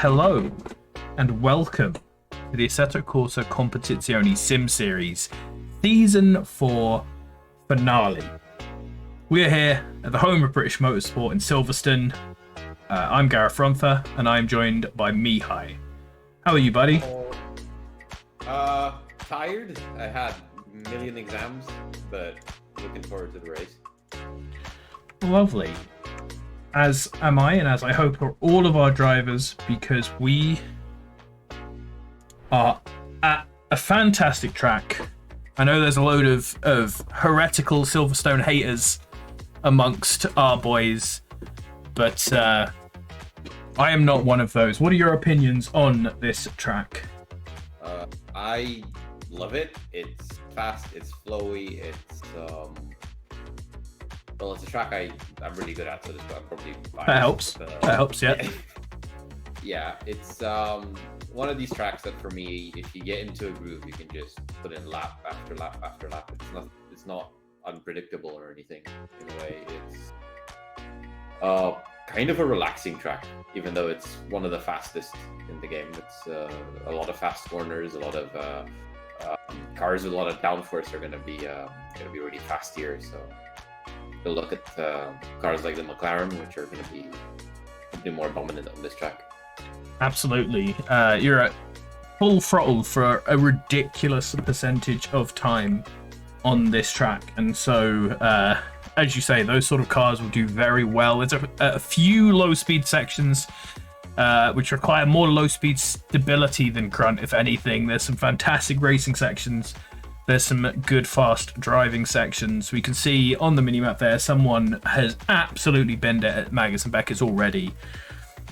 hello and welcome to the Assetto Corsa Competizione Sim Series Season 4 finale. We are here at the home of British Motorsport in Silverstone. I'm Gareth Rumpher and I'm joined by Mihai. How are you, buddy? Tired. I had a million exams, but looking forward to the race. Lovely. As am I, and as I hope are all of our drivers, because we are at a fantastic track. I know there's a load of heretical Silverstone haters amongst our boys, but I am not one of those. What are your opinions on this track? I love it. It's fast, it's flowy, it's well, it's a track I'm really good at, so this I'm probably biased. That helps, yeah. Yeah, it's one of these tracks that for me, if you get into a groove, you can just put in lap after lap after lap. It's not unpredictable or anything in a way. It's kind of a relaxing track, even though it's one of the fastest in the game. It's a lot of fast corners, a lot of cars with a lot of downforce are gonna be really fast here. So we'll look at cars like the McLaren, which are gonna be more dominant on this track. Absolutely. You're at full throttle for a ridiculous percentage of time on this track, and so as you say, those sort of cars will do very well. There's a few low-speed sections which require more low-speed stability than grunt, if anything. There's some fantastic racing sections. There's some good fast driving sections. We can see on the minimap there, someone has absolutely binned it at Magus and Beckett's already,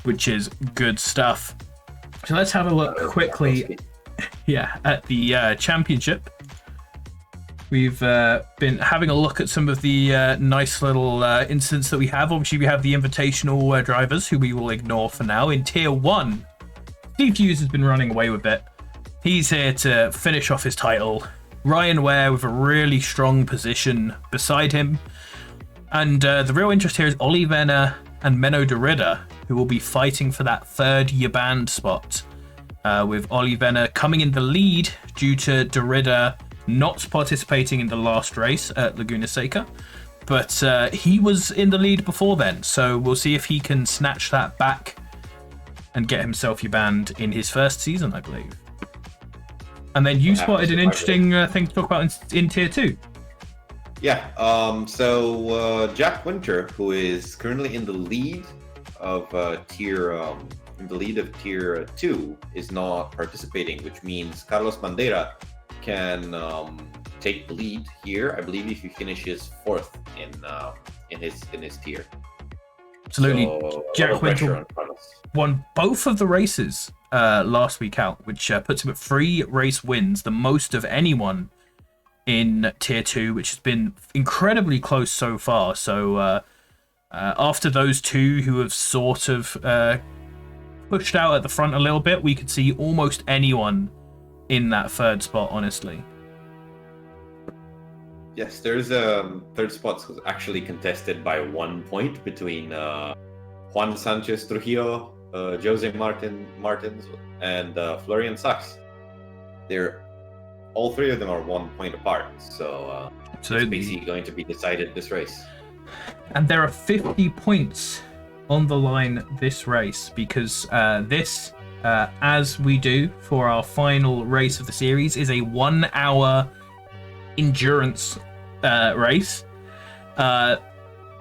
which is good stuff. So let's have a look quickly at the championship. We've been having a look at some of the nice little incidents that we have. Obviously, we have the invitational drivers, who we will ignore for now. In Tier 1, Steve Hughes has been running away with it. He's here to finish off his title. Ryan Ware with a really strong position beside him. And the real interest here is Ollie Venner and Menno de Ridder, who will be fighting for that third year band spot. With Ollie Venner coming in the lead due to de Ridder not participating in the last race at Laguna Seca, but he was in the lead before then, so we'll see if he can snatch that back and get himself your band in his first season, I believe. And then you spotted an interesting thing to talk about in Tier 2. Yeah, so Jack Winter, who is currently in the lead of Tier 2, is not participating, which means Carlos Bandeira can take the lead here. I believe if he finishes fourth in his tier. Absolutely. So, Jack Winter won both of the races last week out, which puts him at 3 race wins, the most of anyone in Tier 2, which has been incredibly close so far. So after those two who have sort of pushed out at the front a little bit, we could see almost anyone in that third spot, honestly. Yes, there's a third spot actually contested by 1 point between Juan Sanchez Trujillo, Jose Martins, and Florian Sachs. All three of them are 1 point apart, so it's basically going to be decided this race. And there are 50 points on the line this race, because this, as we do for our final race of the series, is a 1 hour endurance race.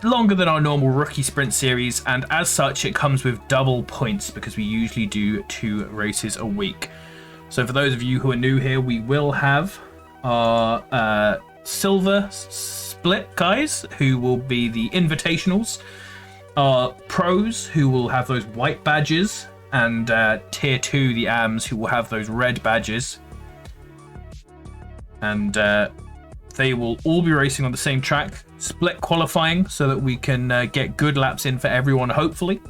Longer than our normal rookie sprint series, and as such it comes with double points because we usually do 2 races a week. So for those of you who are new here, we will have our silver split guys, who will be the invitationals, our pros, who will have those white badges, and Tier 2, the AMs, who will have those red badges. And they will all be racing on the same track, split qualifying, so that we can get good laps in for everyone, hopefully.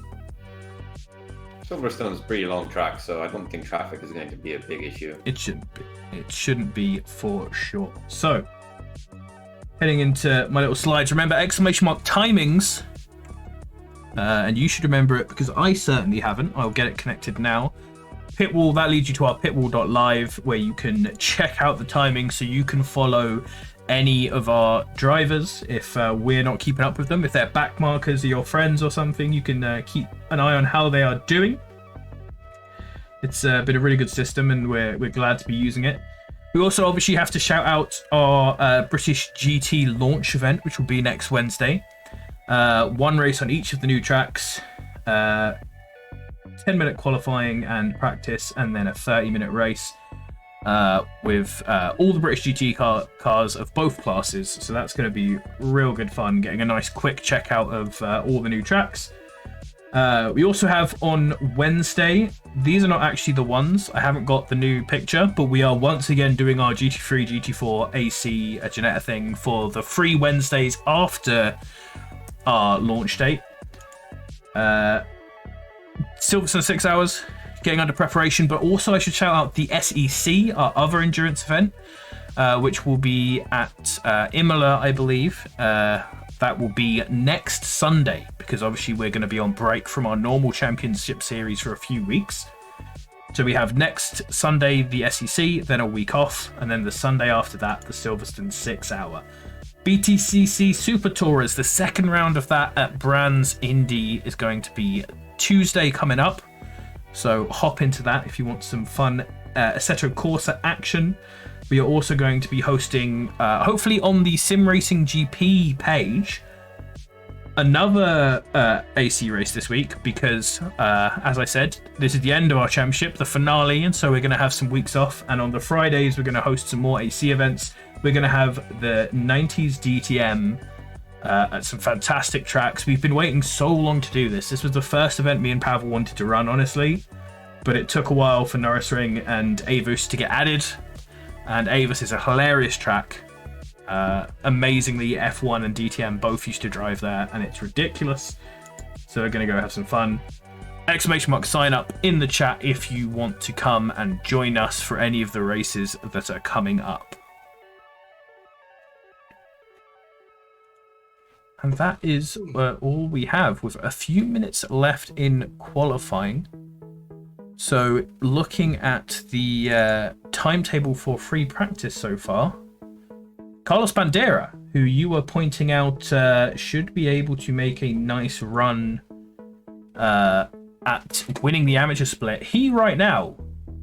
Silverstone is a pretty long track, so I don't think traffic is going to be a big issue. It shouldn't be. It shouldn't be for sure. So, heading into my little slides. Remember, exclamation mark timings and you should remember it because I certainly haven't. I'll get it connected now. Pitwall, that leads you to our pitwall.live, where you can check out the timing so you can follow any of our drivers if we're not keeping up with them. If they're back markers or your friends or something, you can keep an eye on how they are doing. It's been a really good system, and we're glad to be using it. We also obviously have to shout out our British GT launch event, which will be next Wednesday. One race on each of the new tracks, 10-minute qualifying and practice, and then a 30-minute race with all the British GT cars of both classes. So that's going to be real good fun, getting a nice quick checkout of all the new tracks. We also have on Wednesday, these are not actually the ones, I haven't got the new picture, but we are once again doing our GT3, GT4 AC Ginetta thing for the free Wednesdays after our launch date. Silverstone 6 hours, getting under preparation, but also I should shout out the SEC, our other endurance event, which will be at Imola, I believe. That will be next Sunday, because obviously we're going to be on break from our normal championship series for a few weeks. So we have next Sunday the SEC, then a week off, and then the Sunday after that, the Silverstone 6 hour. BTCC Super Tourers, the second round of that at Brands Indy is going to be Tuesday coming up. So hop into that if you want some fun Assetto Corsa action. We are also going to be hosting, hopefully on the Sim Racing GP page, another AC race this week because, as I said, this is the end of our championship, the finale, and so we're going to have some weeks off. And on the Fridays, we're going to host some more AC events. We're going to have the 90s DTM at some fantastic tracks. We've been waiting so long to do this. This was the first event me and Pavel wanted to run, honestly, but it took a while for Norrisring and Avus to get added. And Avus is a hilarious track. Amazingly, F1 and DTM both used to drive there, and it's ridiculous. So we're going to go have some fun. Exclamation mark sign up in the chat if you want to come and join us for any of the races that are coming up. And that is all we have, with a few minutes left in qualifying. So looking at the timetable for free practice so far, Carlos Bandera, who you were pointing out should be able to make a nice run at winning the amateur split, he right now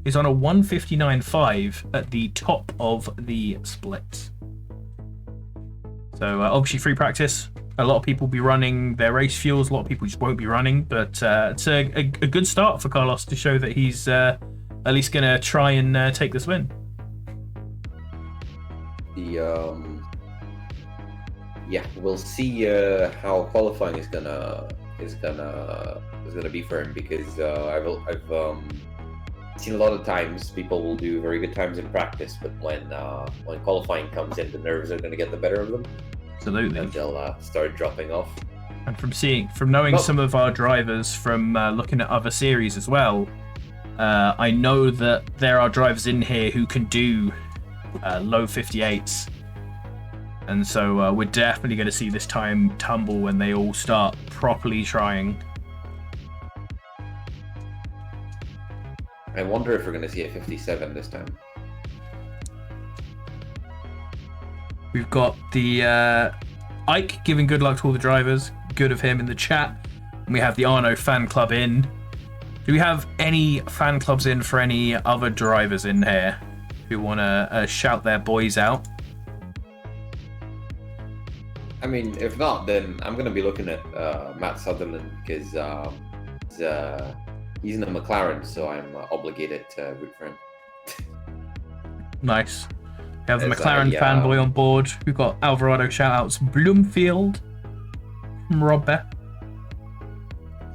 is on a 1:59.5 at the top of the split. So obviously free practice. A lot of people will be running their race fuels. A lot of people just won't be running. But it's a good start for Carlos to show that he's at least going to try and take this win. Yeah, we'll see how qualifying is gonna be for him, because I've seen a lot of times people will do very good times in practice, but when qualifying comes in, the nerves are gonna get the better of them. Absolutely. And they'll start dropping off. And from knowing some of our drivers, from looking at other series as well, I know that there are drivers in here who can do low 58s. And so we're definitely going to see this time tumble when they all start properly trying. I wonder if we're going to see a 57 this time. We've got the Ike giving good luck to all the drivers. Good of him in the chat. And we have the Arno fan club in. Do we have any fan clubs in for any other drivers in here who want to shout their boys out? I mean, if not, then I'm going to be looking at Matt Sutherland, because he's in the McLaren, so I'm obligated to root for him. Nice. We have the McLaren fanboy on board. We've got Alvarado shoutouts. Bloomfield from Robbe.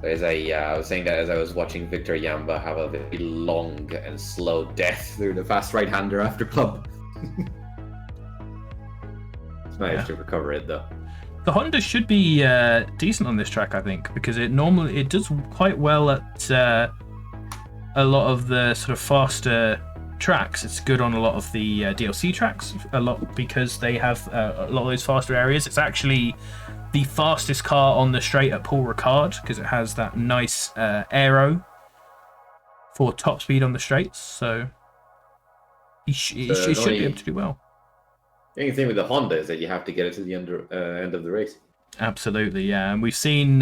As I was saying that as I was watching Victor Yamba have a very long and slow death through the fast right-hander after club. It's nice to recover it, though. The Honda should be decent on this track, I think, because it does quite well at a lot of the sort of faster tracks. It's good on a lot of the DLC tracks, a lot because they have a lot of those faster areas. It's actually the fastest car on the straight at Paul Ricard because it has that nice aero for top speed on the straights. So he should be able to do well. The only thing with the Honda is that you have to get it to the end of the race. Absolutely, yeah. And we've seen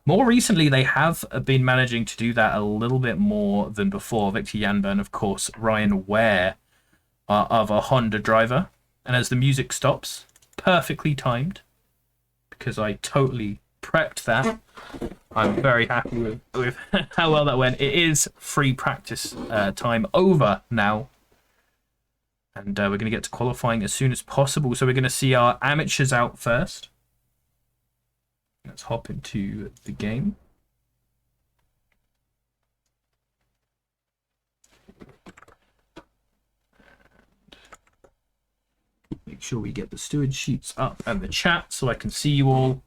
more recently they have been managing to do that a little bit more than before. Victor Janburn, of course, Ryan Ware of a Honda driver. And as the music stops, perfectly timed, because I totally prepped that. I'm very happy with how well that went. It is free practice time over now. And we're going to get to qualifying as soon as possible. So we're going to see our amateurs out first. Let's hop into the game. Make sure we get the steward sheets up and the chat so I can see you all.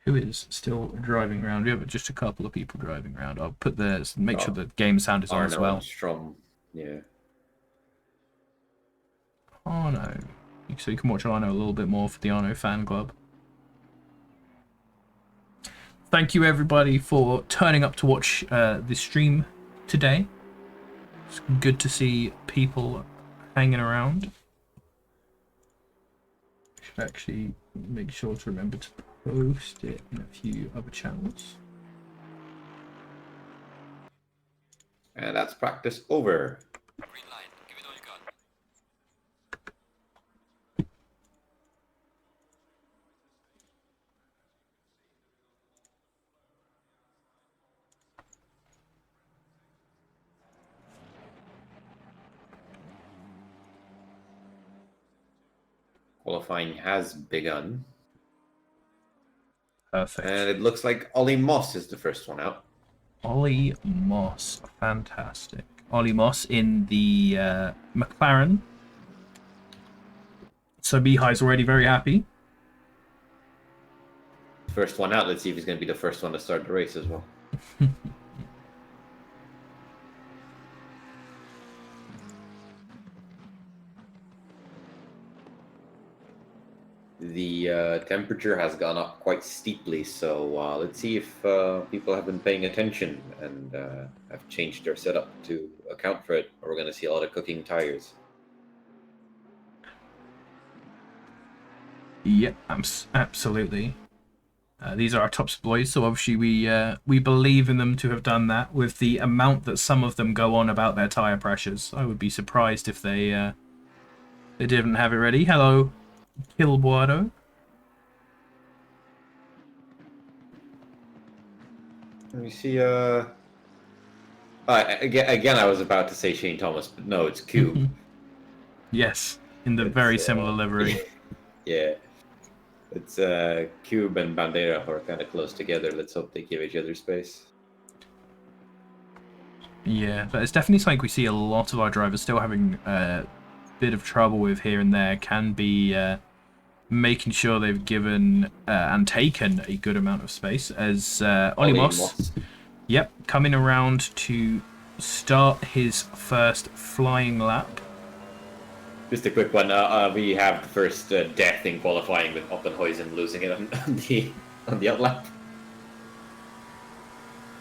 Who is still driving around? We have just a couple of people driving around. I'll put the make sure the game sound is on as well. Strom, yeah. Arno. So you can watch Arno a little bit more for the Arno fan club. Thank you everybody for turning up to watch the stream today. It's good to see people hanging around. Should actually make sure to remember to post it in a few other channels. And that's practice over. Green line, give it all you got. Qualifying has begun. Perfect. And it looks like Ollie Moss is the first one out. Ollie Moss, fantastic. Ollie Moss in the McLaren. So Mihai's already very happy. First one out. Let's see if he's going to be the first one to start the race as well. The temperature has gone up quite steeply, so let's see if people have been paying attention and have changed their setup to account for it, or we're going to see a lot of cooking tires. Yep, absolutely. These are our top boys, so obviously we believe in them to have done that. With the amount that some of them go on about their tire pressures, I would be surprised if they didn't have it ready. Hello, Kilbuado. Let me see. Again, I was about to say Shane Thomas, but no, it's Cube. Yes, in the very similar livery. Yeah. It's Cube and Bandera who are kind of close together. Let's hope they give each other space. Yeah, but it's definitely something we see a lot of our drivers still having a bit of trouble with here and there. Can be making sure they've given and taken a good amount of space. As Ollie Moss, yep, coming around to start his first flying lap. Just a quick one. We have the first death in qualifying with Oppenhuisen losing it on the outlap.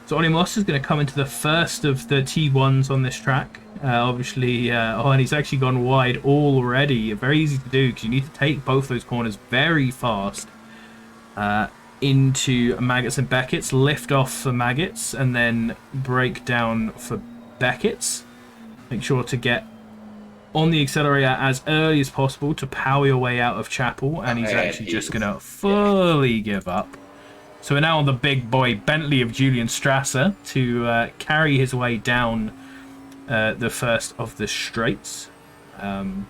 So Ollie Moss is going to come into the first of the T1s on this track. Obviously, and he's actually gone wide already. Very easy to do because you need to take both those corners very fast into Maggots and Beckett's. Lift off for Maggots and then break down for Beckett's. Make sure to get on the accelerator as early as possible to power your way out of Chapel, and he's actually just going to fully give up. So we're now on the big boy Bentley of Julian Strasser to carry his way down the first of the straights. The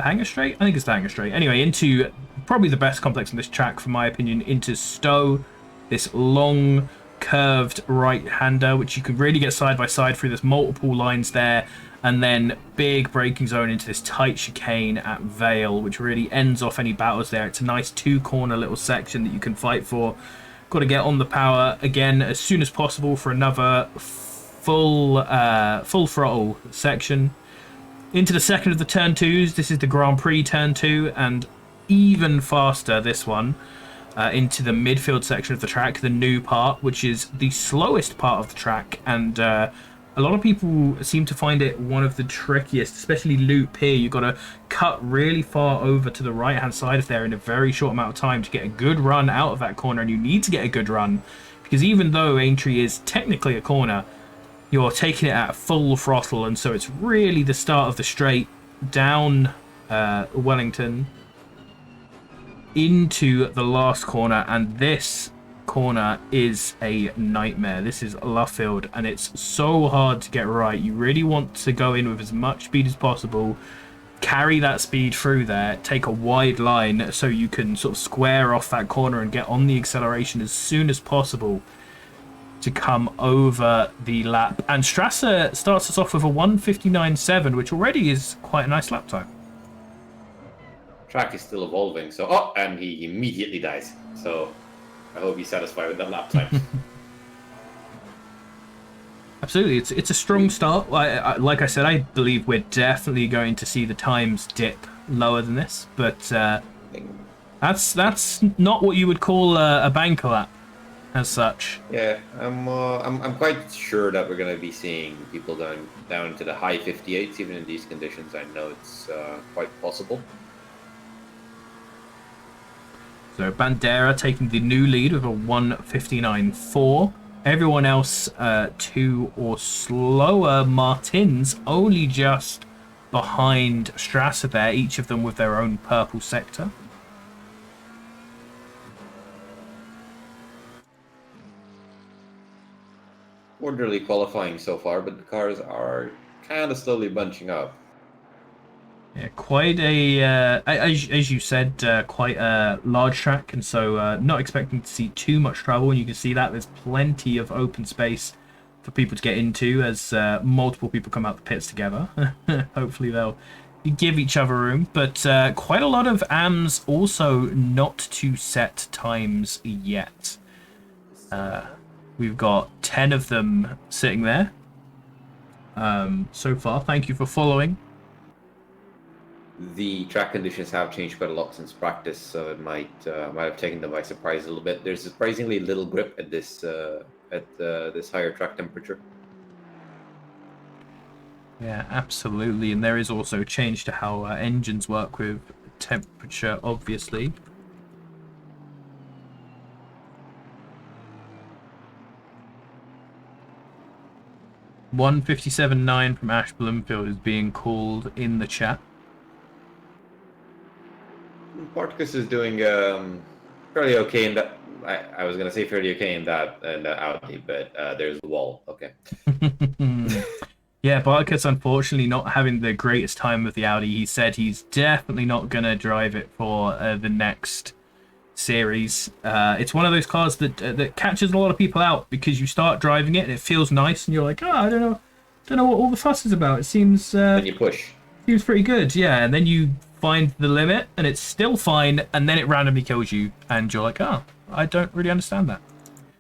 Hangar Straight? I think it's the Hangar Straight. Anyway, into probably the best complex on this track, for my opinion, into Stowe. This long, curved right-hander, which you can really get side by side through. There's multiple lines there. And then big braking zone into this tight chicane at Vale, which really ends off any battles there. It's a nice two-corner little section that you can fight for got to get on the power again as soon as possible for another full throttle section. Into the second of the turn twos. This is the Grand Prix turn 2, and even faster this one into the midfield section of the track, the new part, which is the slowest part of the track, and a lot of people seem to find it one of the trickiest, especially loop here. You've got to cut really far over to the right hand side of there in a very short amount of time to get a good run out of that corner, and you need to get a good run because even though Aintree is technically a corner, you're taking it at full throttle, and so it's really the start of the straight down Wellington into the last corner, and this corner is a nightmare. This is Luffield, and it's so hard to get right. You really want to go in with as much speed as possible, carry that speed through there, take a wide line so you can sort of square off that corner and get on the acceleration as soon as possible to come over the lap. And Strasser starts us off with a 1:59.7, which already is quite a nice lap time. Track is still evolving, so and he immediately dies. So I hope he's satisfied with that lap time. Absolutely, it's a strong start. Like I said, I believe we're definitely going to see the times dip lower than this, but that's not what you would call a banker lap as such. Yeah, I'm quite sure that we're going to be seeing people down to the high 58s even in these conditions. I know it's quite possible. So Bandera taking the new lead with a 1:59.4. Everyone else 2 or slower. Martins only just behind Strasser there, each of them with their own purple sector. Orderly qualifying so far, but the cars are kind of slowly bunching up. Yeah, quite a, as you said, quite a large track, and so not expecting to see too much trouble. And you can see that there's plenty of open space for people to get into as multiple people come out the pits together. Hopefully they'll give each other room, but quite a lot of AMs also not to set times yet. We've got 10 of them sitting there so far. Thank you for following. The track conditions have changed quite a lot since practice, so it might have taken them by surprise a little bit. There's surprisingly little grip at this higher track temperature. Yeah, absolutely, and there is also a change to how engines work with temperature, obviously. $1:57.9 from Ash Bloomfield is being called in the chat. Spartacus is doing fairly okay in that. I was gonna say fairly okay in that Audi, but there's the wall. Okay. Yeah, Barkus unfortunately not having the greatest time with the Audi. He said he's definitely not gonna drive it for the next series. It's one of those cars that catches a lot of people out because you start driving it and it feels nice, and you're like, I don't know what all the fuss is about. It seems Then you push. Seems pretty good, yeah. And then you find the limit and it's still fine, and then it randomly kills you, and you're like, I don't really understand that.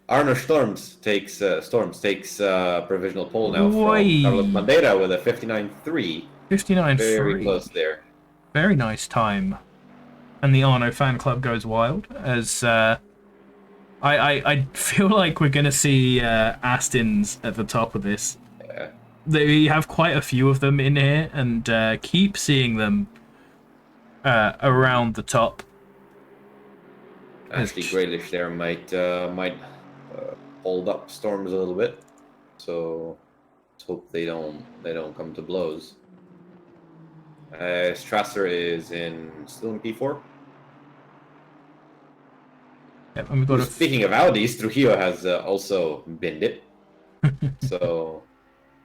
Arno Storms takes provisional pole now from Carlos Bandeira with a 59.3. 59.3. Very close there. Very nice time. And the Arno fan club goes wild as I feel like we're gonna see Astons at the top of this. Yeah. They have quite a few of them in here, and keep seeing them around the top. Actually, Graylish there might hold up Storms a little bit, so let's hope they don't come to blows. Strasser is still in P4. Yep, and we've got Speaking of Audis, Trujillo has also binned it, so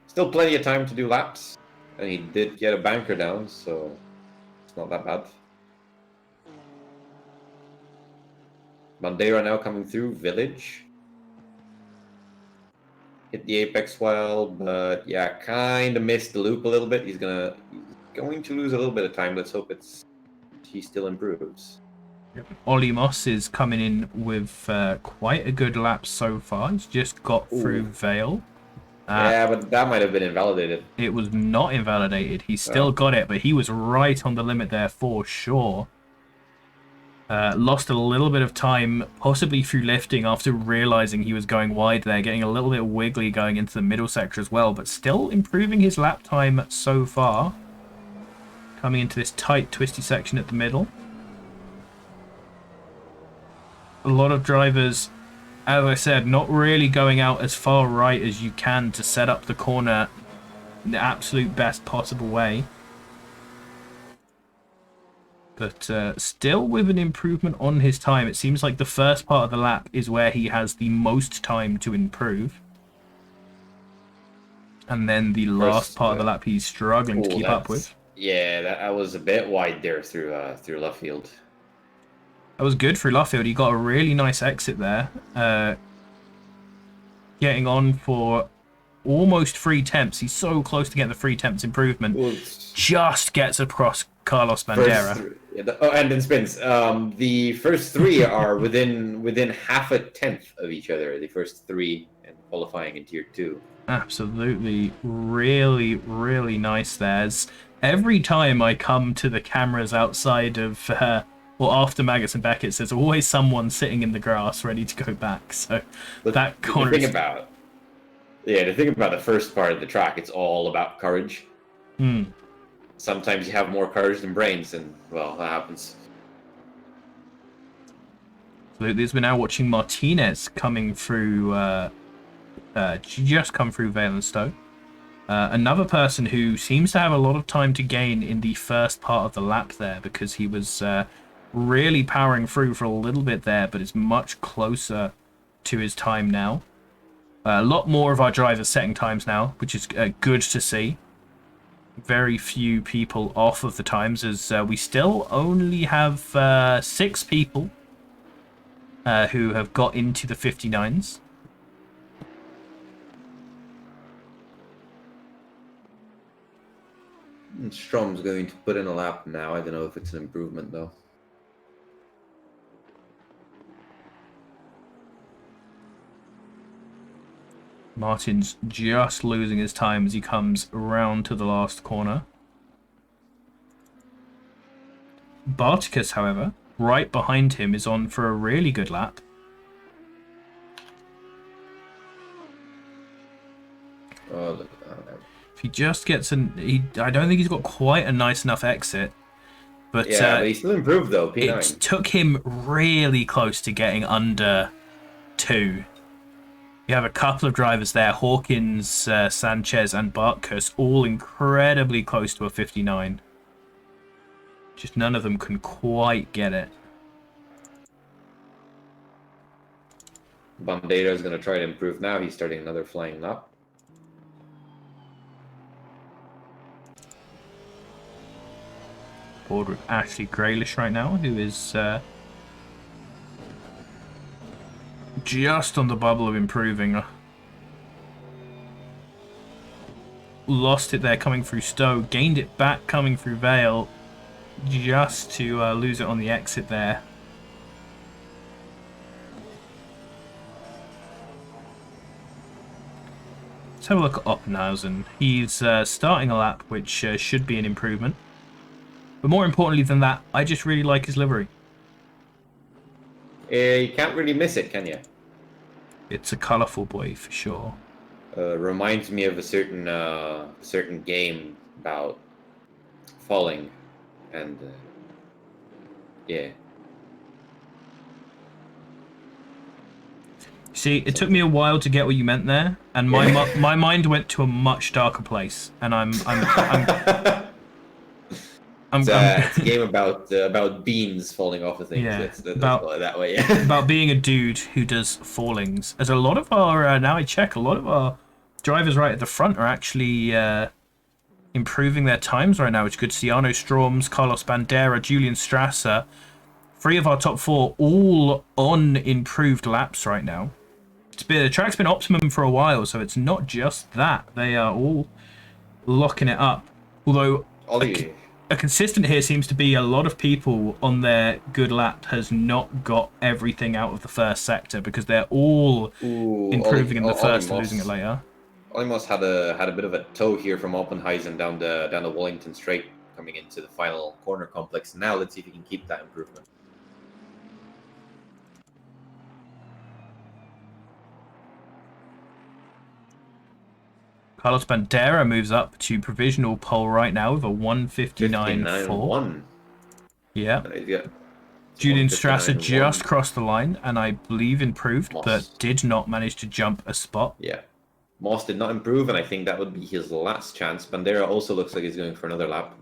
still plenty of time to do laps, and he did get a banker down, so it's not that bad. Bandeira now coming through Village. Hit the apex well, but yeah, kind of missed the loop a little bit. He's going to lose a little bit of time. Let's hope he still improves. Olimos is coming in with quite a good lap so far. He's just got through Vale. Yeah, but that might have been invalidated. It was not invalidated. He still Oh. got it, but he was right on the limit there for sure. Lost a little bit of time, possibly through lifting after realizing he was going wide there, getting a little bit wiggly going into the middle sector as well, but still improving his lap time so far. Coming into this tight, twisty section at the middle. A lot of drivers, as I said, not really going out as far right as you can to set up the corner in the absolute best possible way. But still with an improvement on his time. It seems like the first part of the lap is where he has the most time to improve. And then the last part of the lap he's struggling to keep up with. Yeah, that was a bit wide there through left field. That was good for Luffield. He got a really nice exit there. Getting on for almost 3 temps. He's so close to getting the 3 temps improvement. Well, just gets across Carlos Bandera. And then spins. The first 3 are within half a tenth of each other. The first 3 and qualifying in tier 2. Absolutely, really, really nice there. Every time I come to the cameras outside of, or after Maggots and Beckett's, there's always someone sitting in the grass ready to go back. So that corner. The thing about the first part of the track, it's all about courage. Sometimes you have more courage than brains, and well, that happens. Absolutely, as we're now watching Martinez coming through, just come through Vale and Stowe. Another person who seems to have a lot of time to gain in the first part of the lap there, because he was really powering through for a little bit there, but is much closer to his time now. A lot more of our drivers setting times now, which is good to see. Very few people off of the times, as we still only have 6 people who have got into the 59s. Strom's going to put in a lap now. I don't know if it's an improvement, though. Martin's just losing his time as he comes around to the last corner. Barticus, however, right behind him, is on for a really good lap. Oh, look at that. If he just gets I don't think he's got quite a nice enough exit. But, but he still improved, though, P9. It took him really close to getting under 2. You have a couple of drivers there, Hawkins, Sanchez, and Bartkus, all incredibly close to a 59. Just none of them can quite get it. Bandera is going to try to improve now. He's starting another flying lap. Board with Ashley Graylish right now, who is just on the bubble of improving. Lost it there coming through Stowe, gained it back coming through Vale, just to lose it on the exit there. Let's have a look at Oppenhausen. He's starting a lap, which should be an improvement. But more importantly than that, I just really like his livery. You can't really miss it, can you? It's a colourful boy for sure. Reminds me of a certain game about falling, and yeah. See, it took me a while to get what you meant there, and my mind went to a much darker place, and it's a game about beans falling off of things. Yeah, let's call it that way. Yeah. About being a dude who does fallings. As a lot of our now I check, a lot of our drivers right at the front are actually improving their times right now, which is good to see. Arno Stroms, Carlos Bandera, Julian Strasser, 3 of our top 4, all on improved laps right now. The track's been optimum for a while, so it's not just that. They are all locking it up. Although a consistent here seems to be a lot of people on their good lap has not got everything out of the first sector because they're all improving in the first and losing it later. Olimos had a bit of a tow here from Oppenheisen down the Wellington Straight coming into the final corner complex. Now let's see if he can keep that improvement. Carlos Bandera moves up to provisional pole right now with a 1:59.4. Yeah. Julian Strasser just crossed the line and I believe improved, but did not manage to jump a spot. Yeah. Moss did not improve, and I think that would be his last chance. Bandera also looks like he's going for another lap.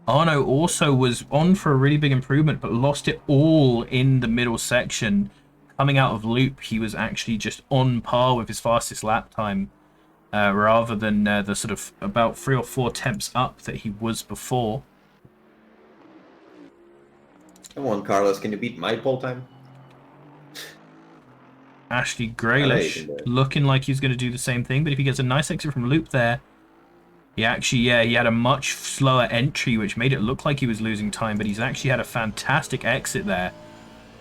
Arno also was on for a really big improvement, but lost it all in the middle section. Coming out of loop, he was actually just on par with his fastest lap time, rather than the sort of about 3 or 4 temps up that he was before. Come on, Carlos, can you beat my pole time? Ashley Graylish looking like he's going to do the same thing, but if he gets a nice exit from loop there, he actually, he had a much slower entry, which made it look like he was losing time, but he's actually had a fantastic exit there.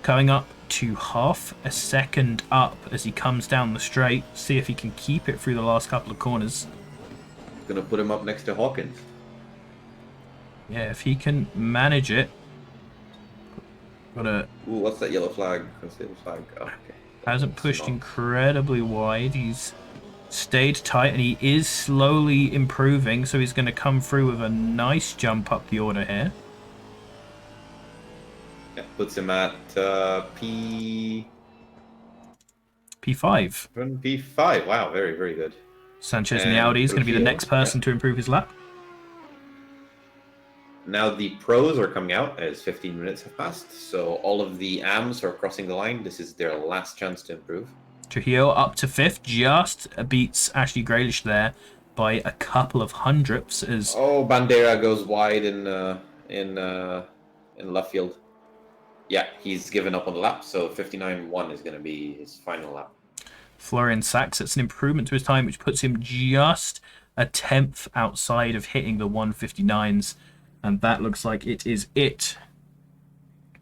Coming up to half a second up as he comes down the straight. See if he can keep it through the last couple of corners. Gonna put him up next to Hawkins. Yeah, if he can manage it. Ooh, what's that yellow flag? What's the yellow flag? Oh, okay. Hasn't pushed incredibly wide. He's stayed tight and he is slowly improving, so he's going to come through with a nice jump up the order here. Yeah, puts him at P5. P5. Wow, very, very good. Sanchez in the Audi is going to be the next person to improve his lap. Now the pros are coming out as 15 minutes have passed, so all of the AMs are crossing the line. This is their last chance to improve. Trujillo up to 5th, just beats Ashley Graylish there by a couple of hundredths. As Bandera goes wide in left field. Yeah, he's given up on the lap, so 59.1 is going to be his final lap. Florian Sachs, it's an improvement to his time, which puts him just a 10th outside of hitting the 159s. And that looks like it is it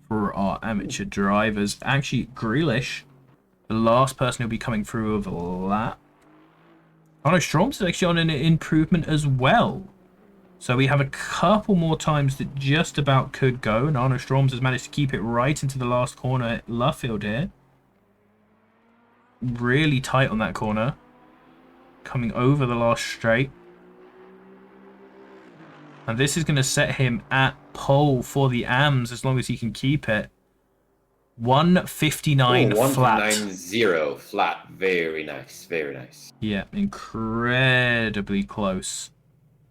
for our amateur drivers. Actually, Grealish, the last person who'll be coming through of a lap. Arno Stroms is actually on an improvement as well. So we have a couple more times that just about could go. And Arno Stroms has managed to keep it right into the last corner at Luffield here. Really tight on that corner. Coming over the last straight. And this is going to set him at pole for the AMs as long as he can keep it. 159 flat. 190 flat. Very nice. Very nice. Yeah, incredibly close.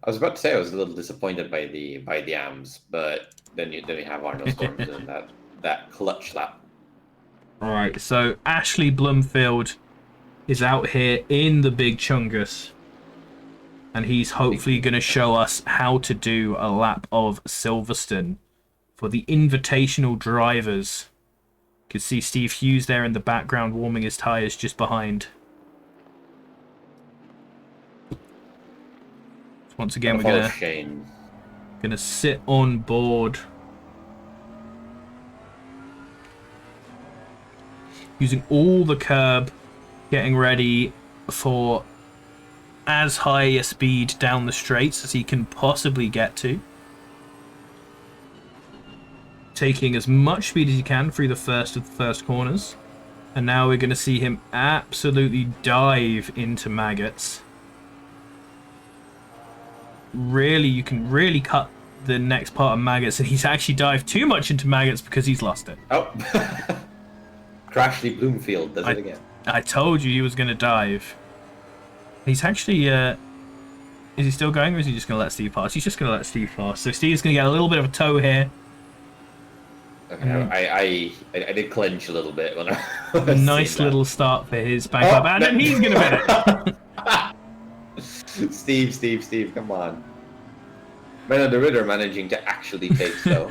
I was about to say I was a little disappointed by the AMs, but then you have Arnold Storms in that clutch lap. All right, so Ashley Bloomfield is out here in the Big Chungus. And he's hopefully going to show us how to do a lap of Silverstone for the invitational drivers. You can see Steve Hughes there in the background warming his tyres just behind. Once again, we're gonna sit on board. Using all the curb, getting ready for as high a speed down the straights as he can possibly get to. Taking as much speed as he can through the first of the first corners. And now we're going to see him absolutely dive into maggots. Really, you can really cut the next part of maggots, and he's actually dived too much into maggots because he's lost it. Oh. Crashly Bloomfield does it again. I told you he was going to dive. He's actually, is he still going, or is he just going to let Steve pass? He's just going to let Steve pass. So Steve's going to get a little bit of a tow here. Okay, I did clench a little bit when I nice little start for his bank up, and then he's going to win it. Steve, come on. Brennan the Ritter managing to actually take Stowe.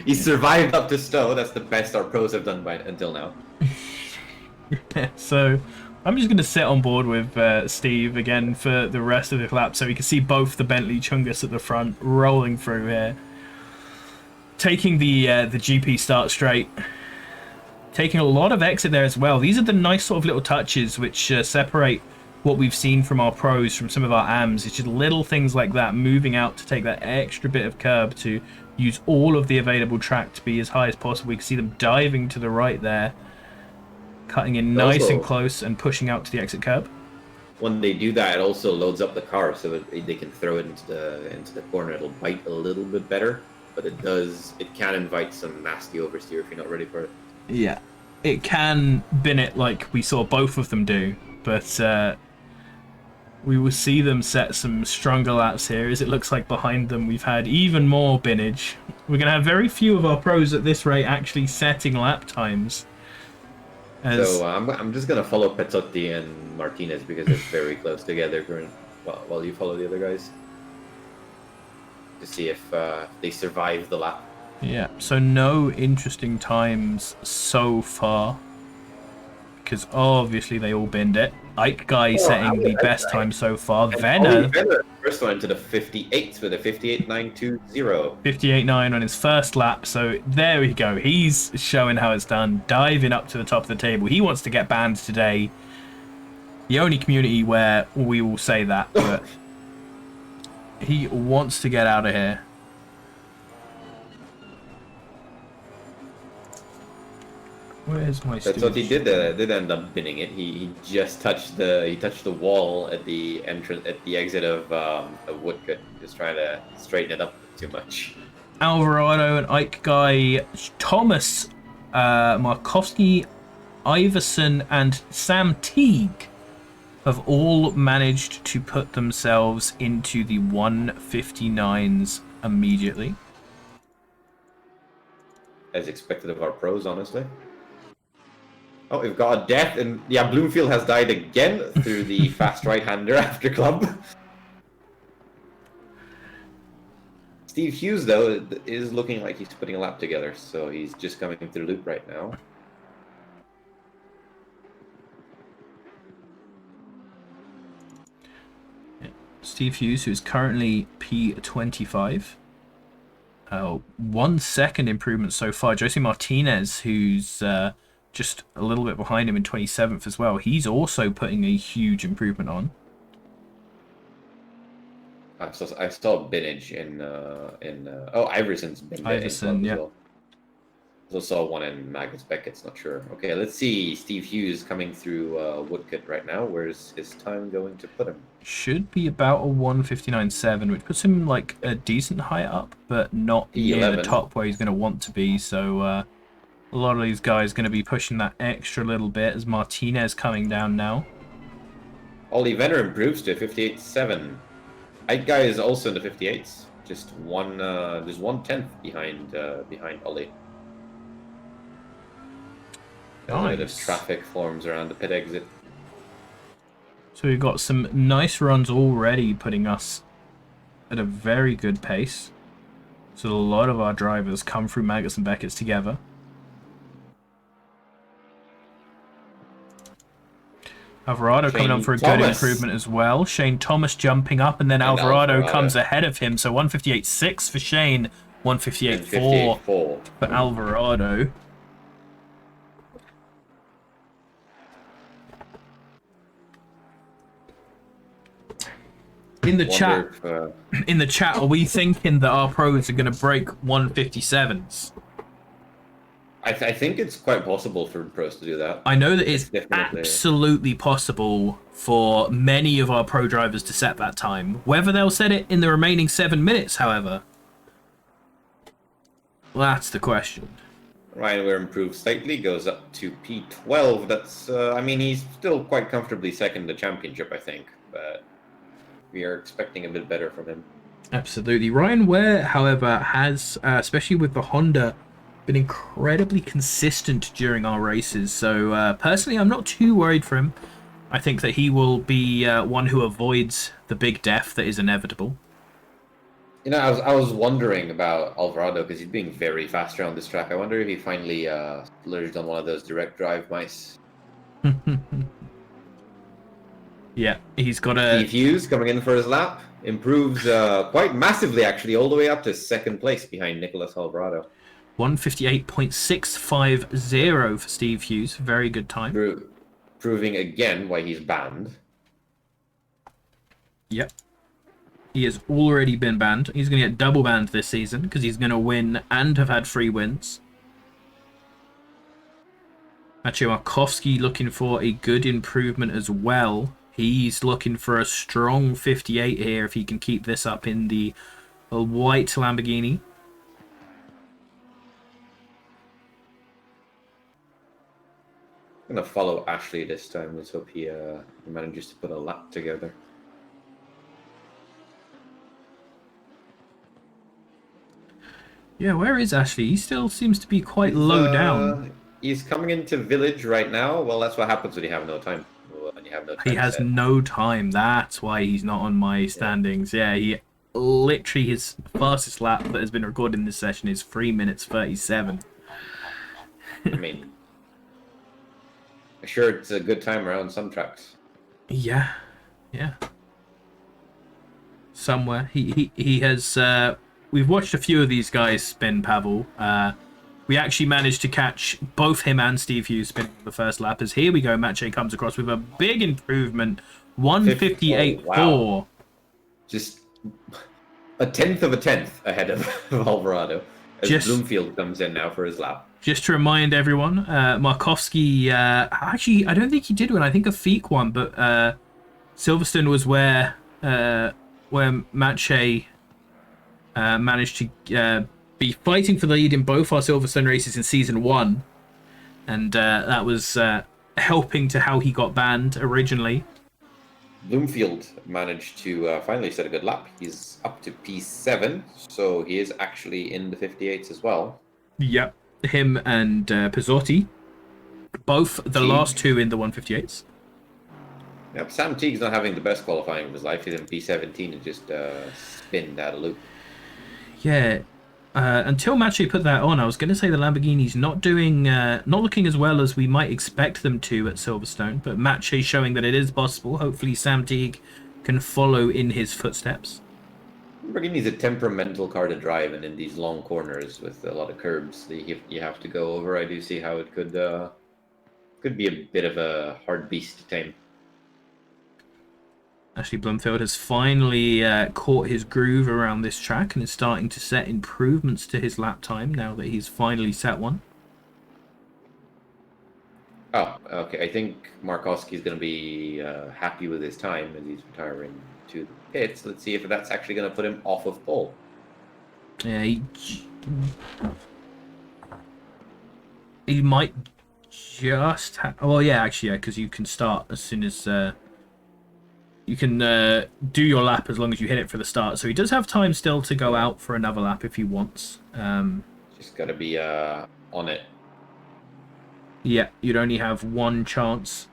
He survived up to Stowe. That's the best our pros have done until now. So I'm just going to sit on board with Steve again for the rest of the lap so we can see both the Bentley Chungus at the front rolling through here. Taking the GP start straight. Taking a lot of exit there as well. These are the nice sort of little touches which separate what we've seen from our pros from some of our AMs. It's just little things like that, moving out to take that extra bit of curb to use all of the available track to be as high as possible. We can see them diving to the right there, cutting in nice and close and pushing out to the exit curb. When they do that, it also loads up the car so that they can throw it into the corner. It'll bite a little bit better, but it can invite some nasty oversteer if you're not ready for it. Yeah, it can bin it like we saw both of them do, but we will see them set some stronger laps here, as it looks like behind them we've had even more binnage. We're going to have very few of our pros at this rate actually setting lap times. So I'm just going to follow Pezzotti and Martinez because they're very close together while you follow the other guys. To see if they survive the lap. Yeah, so no interesting times so far. Because obviously they all binned it. Ike Guy setting the best time so far. Venner first one to the 58th with a 58.920. 58.9 on his first lap. So there we go. He's showing how it's done. Diving up to the top of the table. He wants to get banned today. The only community where we will say that. But he wants to get out of here. Where's my That's what he did end up binning it. He just touched the wall at the entrance at the exit of Woodcut, just trying to straighten it up too much. Alvarado and Ike Guy, Thomas, Markowski, Iverson, and Sam Teague have all managed to put themselves into the 159s immediately. As expected of our pros, honestly. Oh, we've got a death, and yeah, Bloomfield has died again through the fast right-hander after club. Steve Hughes, though, is looking like he's putting a lap together, so he's just coming through the loop right now. Steve Hughes, who's currently P25. 1 second improvement so far. Jose Martinez, who's just a little bit behind him in 27th as well. He's also putting a huge improvement on. I saw Binnage in Iverson's been Iverson, yeah. well. I also saw one in Magnus Beckett's, not sure. Okay, let's see Steve Hughes coming through Woodcut right now. Where's his time going to put him? Should be about a 159.7, which puts him like a decent height up, but not near the top where he's going to want to be. So a lot of these guys going to be pushing that extra little bit as Martinez coming down now. Ollie Venner improves to 58.7. Ike Guy is also in the 58s. Just there's 1/10 behind Ollie. Nice. A bit of traffic forms around the pit exit. So we've got some nice runs already, putting us at a very good pace. So a lot of our drivers come through Magnus and Beckett's together. Alvarado coming on for a good improvement as well. Shane Thomas jumping up, and then Alvarado comes ahead of him. So 158.6 for Shane, 158.4 for Alvarado. In the chat, are we thinking that our pros are going to break 157s? I think it's quite possible for pros to do that. I know that it's absolutely possible for many of our pro drivers to set that time. Whether they'll set it in the remaining 7 minutes, however, that's the question. Ryan Ware improves slightly, goes up to P12. That's, I mean, he's still quite comfortably second in the championship, I think, but we are expecting a bit better from him. Absolutely. Ryan Ware, however, has, especially with the Honda, been incredibly consistent during our races. So personally, I'm not too worried for him. I think that he will be one who avoids the big death that is inevitable. You know, I was wondering about Alvarado because he's being very fast around this track. I wonder if he finally splurged on one of those direct drive mice. Yeah, he's got Steve a Hughes coming in for his lap. Improves quite massively, actually, all the way up to second place behind Nicholas Alvarado. 158.650 for Steve Hughes. Very good time. Proving again why he's banned. Yep. He has already been banned. He's going to get double banned this season because he's going to win and have had 3 wins. Maciej Markowski looking for a good improvement as well. He's looking for a strong 58 here if he can keep this up in the white Lamborghini. I'm going to follow Ashley this time. Let's hope he manages to put a lap together. Yeah, where is Ashley? He still seems to be quite low down. He's coming into village right now. Well, that's what happens when you have no time. When you have no time He has set. no time. That's why he's not on my standings. Yeah, he literally his fastest lap that has been recorded in this session is 3 minutes 37. I mean, I'm sure it's a good time around some tracks. Yeah. Somewhere he has. We've watched a few of these guys spin, Pavel. We actually managed to catch both him and Steve Hughes spinning the first lap. As here we go, Maciej comes across with a big improvement, 158.4. Wow. Just a tenth of a tenth ahead of Alvarado. As Bloomfield comes in now for his lap. Just to remind everyone, Markowski, actually, I don't think he did win. I think a Feek won, but Silverstone was where Maciej managed to be fighting for the lead in both our Silverstone races in Season 1. And that was helping to how he got banned originally. Bloomfield managed to finally set a good lap. He's up to P7, so he is actually in the 58s as well. Yep. Him and Pizzotti, both the last two in the 158s. Yep, Sam Teague's not having the best qualifying of his life. He's in P17 and just spinned out of loop. Yeah, until Maciej put that on, I was going to say the Lamborghini's not looking as well as we might expect them to at Silverstone, but Maciej showing that it is possible. Hopefully Sam Teague can follow in his footsteps. Lamborghini's a temperamental car to drive, and in these long corners with a lot of curbs that you have to go over, I do see how it could be a bit of a hard beast to tame. Ashley Bloomfield has finally caught his groove around this track and is starting to set improvements to his lap time now that he's finally set one. Oh, okay. I think Markowski's going to be happy with his time as he's retiring to the pits. Let's see if that's actually going to put him off of pole. Yeah, he might just well, yeah, actually, yeah, because you can start as soon as you can do your lap as long as you hit it for the start. So he does have time still to go out for another lap if he wants. Just got to be on it. Yeah, you'd only have one chance.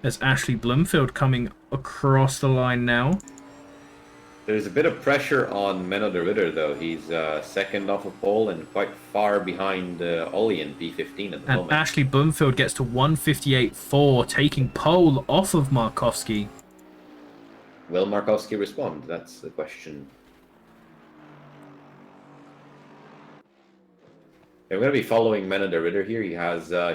As Ashley Bloomfield coming across the line now. There's a bit of pressure on Menno de Ridder, though. He's second off of pole and quite far behind Ollie in P15 at the moment. And Ashley Bloomfield gets to 158.4, taking pole off of Markowski. Will Markowski respond? That's the question. Yeah, we're going to be following Menno de Ridder here. He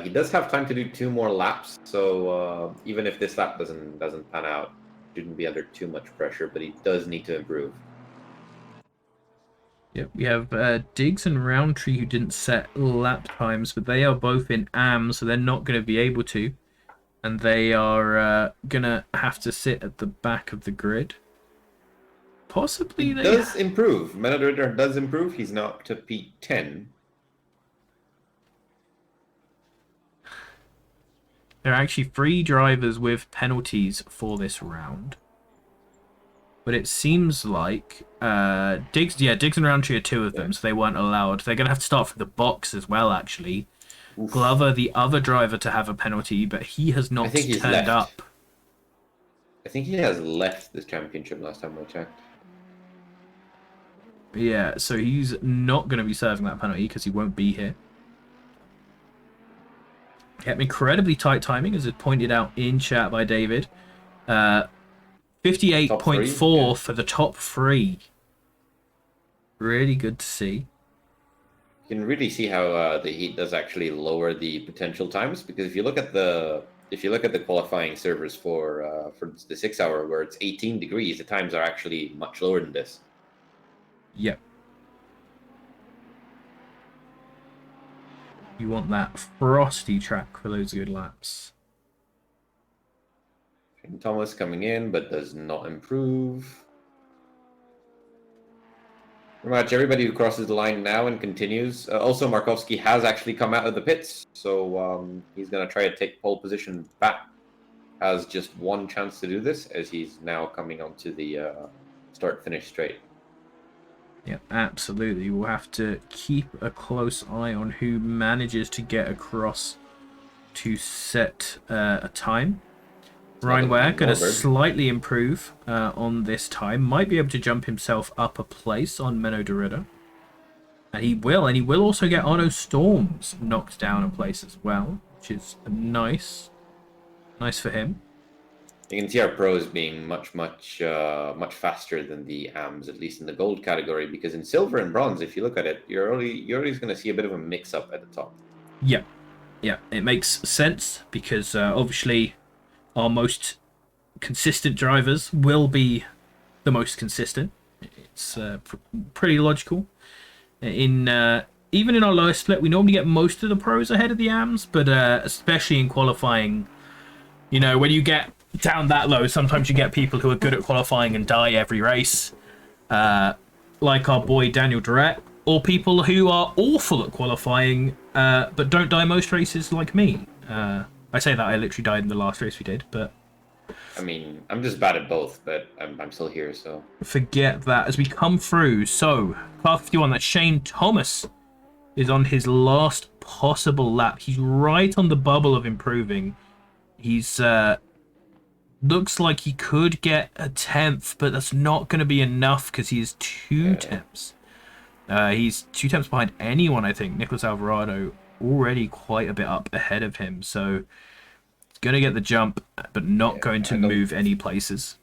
does have time to do 2 more laps, so even if this lap doesn't pan out, shouldn't be under too much pressure, but he does need to improve. Yep, we have Diggs and Roundtree who didn't set lap times, but they are both in AM, so they're not going to be able to. And they are going to have to sit at the back of the grid. Possibly He does improve. Menno de Ridder does improve. He's now up to P10. There are actually 3 drivers with penalties for this round. But it seems like Diggs and Roundtree are 2 of them, so they weren't allowed. They're going to have to start from the box as well, actually. Oof. Glover, the other driver, to have a penalty, but he has not turned up. I think he has left this championship last time I checked. Yeah, so he's not going to be serving that penalty because he won't be here. Kept incredibly tight timing, as is pointed out in chat by David. 58.4 yeah. for the top 3. Really good to see. You can really see how the heat does actually lower the potential times, because if you look at the qualifying servers for the 6 hour where it's 18 degrees, the times are actually much lower than this. Yep. You want that frosty track for those good laps. And Thomas coming in, but does not improve. Pretty much everybody who crosses the line now and continues. Also, Markovsky has actually come out of the pits, so he's going to try to take pole position back. Has just one chance to do this, as he's now coming onto the start-finish straight. Yeah, absolutely. We'll have to keep a close eye on who manages to get across to set a time. Ryan Ware going to slightly improve on this time. Might be able to jump himself up a place on Menno de Ridder. And he will also get Otto Storms knocked down a place as well, which is nice. Nice for him. You can see our pros being much faster than the AMs, at least in the gold category, because in silver and bronze, if you look at it, you're always going to see a bit of a mix-up at the top. Yeah, it makes sense, because obviously our most consistent drivers will be the most consistent. It's pretty logical. Even in our lowest split, we normally get most of the pros ahead of the AMs, but especially in qualifying, you know, when you get down that low, sometimes you get people who are good at qualifying and die every race, like our boy Daniel Durrett, or people who are awful at qualifying but don't die most races, like me. I say that I literally died in the last race we did, but I mean, I'm just bad at both, but I'm still here, so forget that as we come through. So car 51, that Shane Thomas is on his last possible lap. He's right on the bubble of improving. He's looks like he could get a 10th, but that's not going to be enough because he is 2 temps. He's 2 temps behind anyone, I think. Nicholas Alvarado already quite a bit up ahead of him, so he's going to get the jump, but not going to move any places.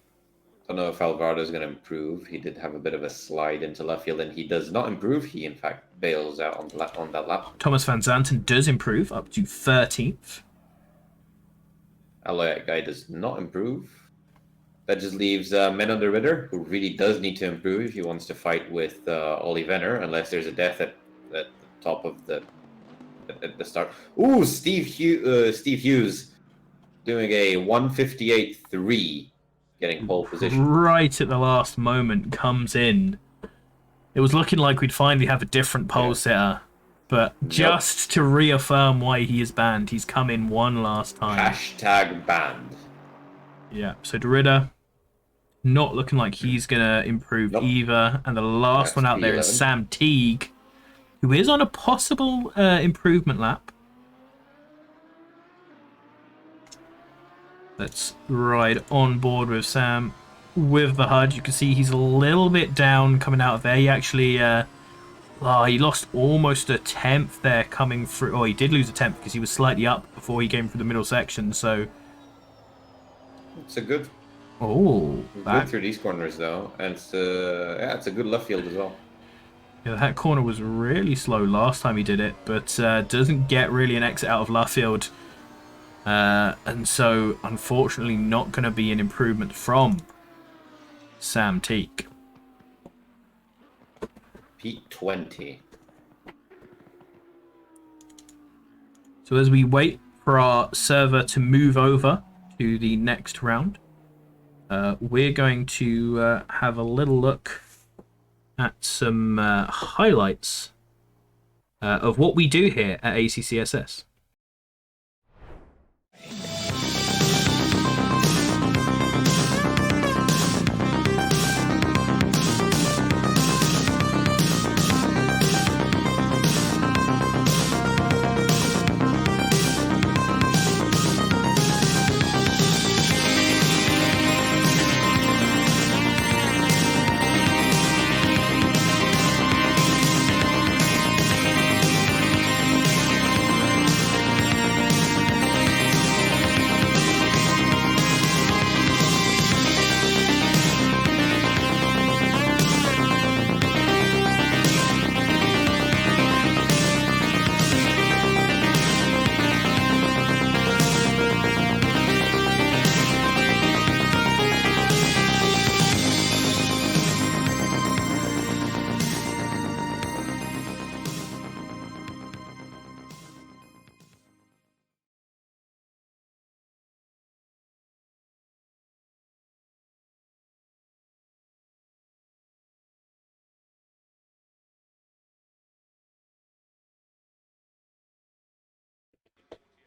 I don't know if Alvarado is going to improve. He did have a bit of a slide into left field, and he does not improve. He, in fact, bails out on that lap. Thomas van Zanten does improve up to 13th. Alloy guy does not improve. That just leaves Menno de Ridder, who really does need to improve if he wants to fight with Ollie Venner, unless there's a death at the top of the start. Ooh, Steve Hughes doing a 158.3, getting pole position. Right at the last moment, comes in. It was looking like we'd finally have a different pole sitter. But just to reaffirm why he is banned, he's come in one last time. Hashtag banned. Yeah, so de Ridder, not looking like he's going to improve either. And the last one out there is Sam Teague, who is on a possible improvement lap. Let's ride on board with Sam with the HUD. You can see he's a little bit down coming out of there. He actually... he lost almost a 10th there coming through. Oh, he did lose a 10th because he was slightly up before he came through the middle section, so... It's a good... Oh, good through these corners, though. And it's a good left field as well. Yeah, that corner was really slow last time he did it, but doesn't get really an exit out of left field. And so, unfortunately, not going to be an improvement from Sam Teague. P20. So as we wait for our server to move over to the next round, we're going to have a little look at some highlights of what we do here at ACCSS.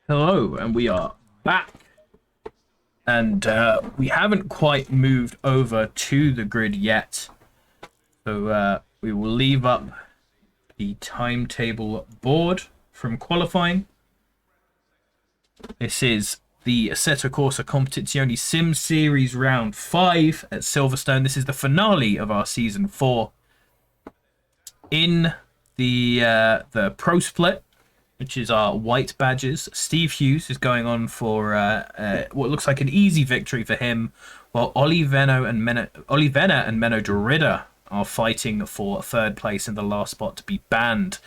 Hello, and we are back. And we haven't quite moved over to the grid yet. So we will leave up the timetable board from qualifying. This is the Assetto Corsa Competizione Sim Series Round 5 at Silverstone. This is the finale of our Season 4. In the Pro Split, which is our white badges, Steve Hughes is going on for what looks like an easy victory for him, while Olli Venner and Menno Dorida are fighting for third place in the last spot to be banned.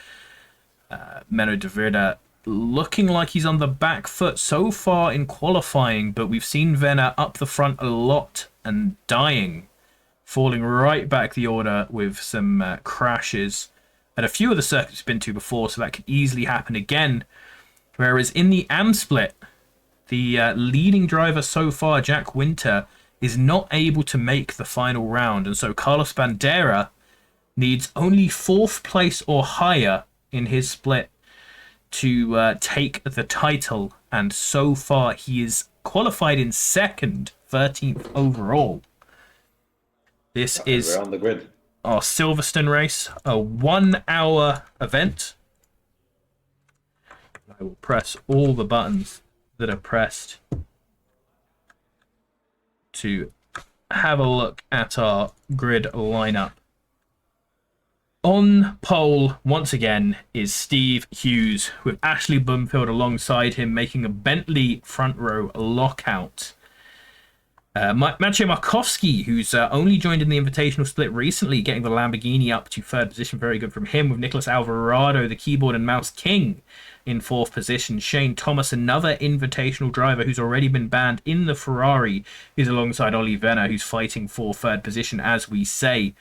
Menno Dorida looking like he's on the back foot so far in qualifying, but we've seen Venner up the front a lot and dying, falling right back the order with some crashes at a few of the circuits we've been to before, so that could easily happen again. Whereas in the AM split, the leading driver so far, Jack Winter, is not able to make the final round, and so Carlos Bandera needs only 4th place or higher in his split to take the title, and so far he is qualified in 2nd, 13th overall. This is We're on the grid. Our Silverstone race, a 1-hour event. I will press all the buttons that are pressed to have a look at our grid lineup. On pole, once again, is Steve Hughes, with Ashley Bumfield alongside him, making a Bentley front row lockout. Maciej Markowski, who's only joined in the Invitational split recently, getting the Lamborghini up to 3rd position. Very good from him, with Nicholas Alvarado, the keyboard and mouse king, in 4th position. Shane Thomas, another Invitational driver who's already been banned in the Ferrari, is alongside Olli Venner, who's fighting for 3rd position, as we say.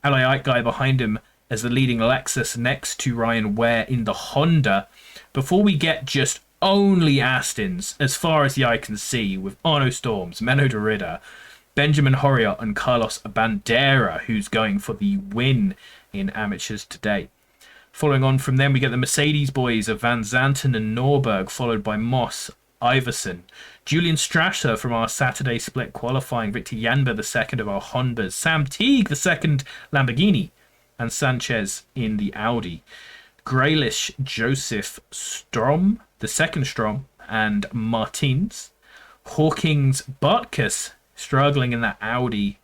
Ally Ike guy behind him as the leading Lexus, next to Ryan Ware in the Honda. Before we get just only Astons, as far as the eye can see, with Arno Storms, Menno Dorida, Benjamin Horiot, and Carlos Bandera, who's going for the win in amateurs today. Following on from them, we get the Mercedes boys of Van Zanten and Norberg, followed by Moss, Iverson, Julian Strasser from our Saturday split qualifying, Victor Janber, the second of our Hondas, Sam Teague, the second Lamborghini, and Sanchez in the Audi. Graylish Joseph Strom, the second Strom, and Martins. Hawkins Bartkus struggling in that Audi.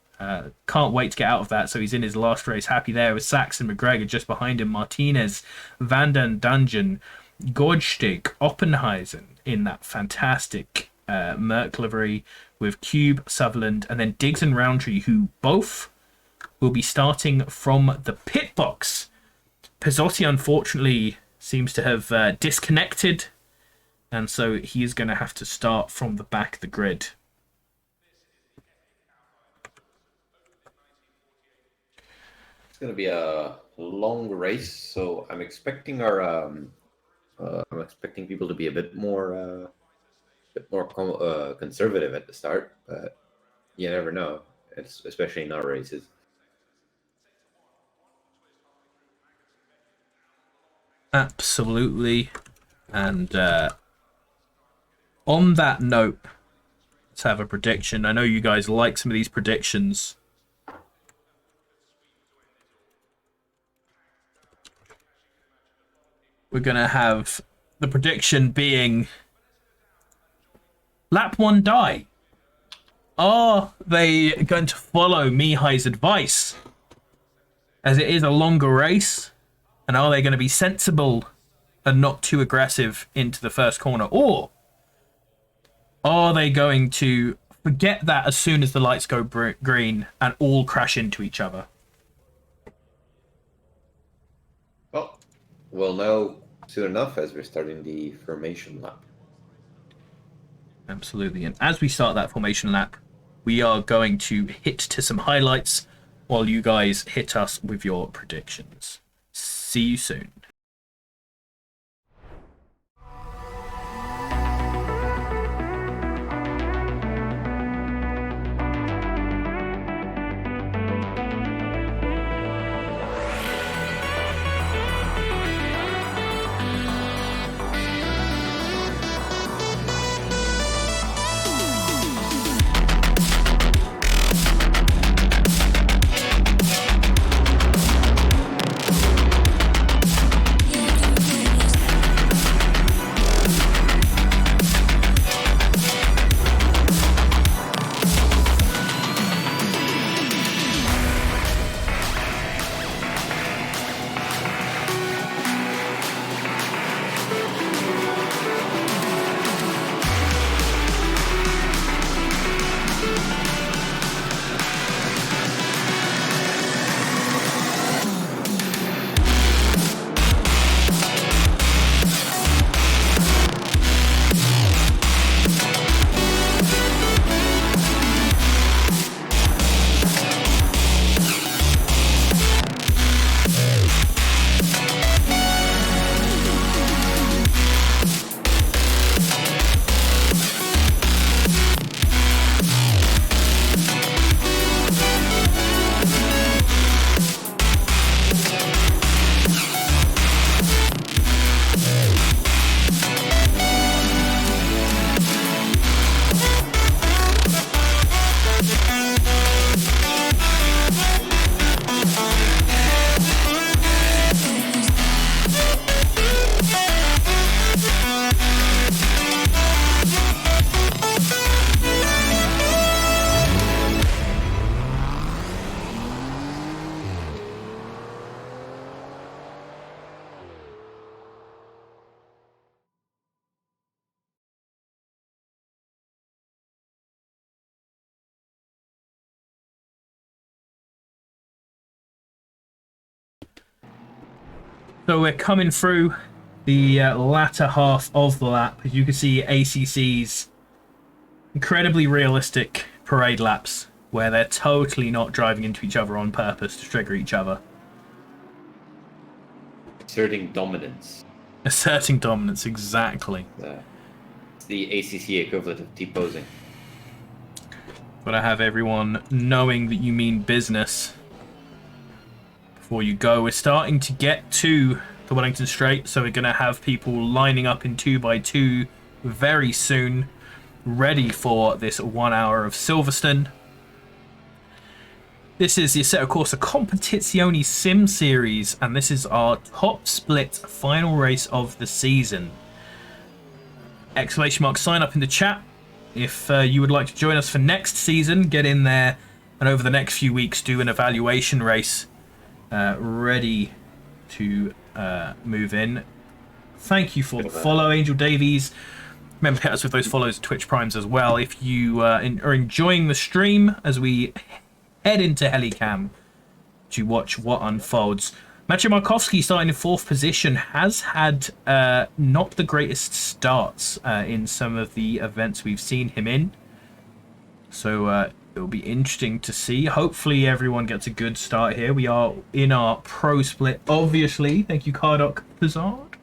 Can't wait to get out of that, so he's in his last race. Happy there with Saxon McGregor just behind him. Martinez, Vanden Dungeon, Gorgstig, Oppenheisen in that fantastic Merc livery with Cube, Sutherland, and then Diggs and Roundtree, who both will be starting from the pit box. Pizzotti, unfortunately, seems to have disconnected, and so he is going to have to start from the back of the grid. It's going to be a long race, so I'm expecting people to be a bit more conservative at the start, but you never know. It's especially in our races. Absolutely. And on that note, let's have a prediction. I know you guys like some of these predictions. We're going to have the prediction being lap 1 die. Are they going to follow Mihai's advice, as it is a longer race? And are they going to be sensible and not too aggressive into the first corner? Or are they going to forget that as soon as the lights go green and all crash into each other? Well, we'll know soon enough as we're starting the formation lap. Absolutely. And as we start that formation lap, we are going to hit to some highlights while you guys hit us with your predictions. See you soon. So we're coming through the latter half of the lap. As you can see, ACC's incredibly realistic parade laps where they're totally not driving into each other on purpose to trigger each other. Asserting dominance. Asserting dominance, exactly. It's the ACC equivalent of T-posing. But I have everyone knowing that you mean business before you go. We're starting to get to the Wellington Straight, so we're going to have people lining up in 2x2 very soon, ready for this 1 hour of Silverstone. This is the Assetto Corsa Competizione Sim Series, and this is our top split final race of the season. Exclamation mark sign up in the chat if you would like to join us for next season. Get in there and over the next few weeks do an evaluation race ready to move in. Thank you for the follow, Angel Davies. Remember to hit us with those follows, Twitch Primes as well. If you are enjoying the stream as we head into Helicam to watch what unfolds. Maciej Markowski, starting in 4th position, has had not the greatest starts in some of the events we've seen him in. So it'll be interesting to see. Hopefully everyone gets a good start here. We are in our pro split, obviously. Thank you, Cardoc Pizard.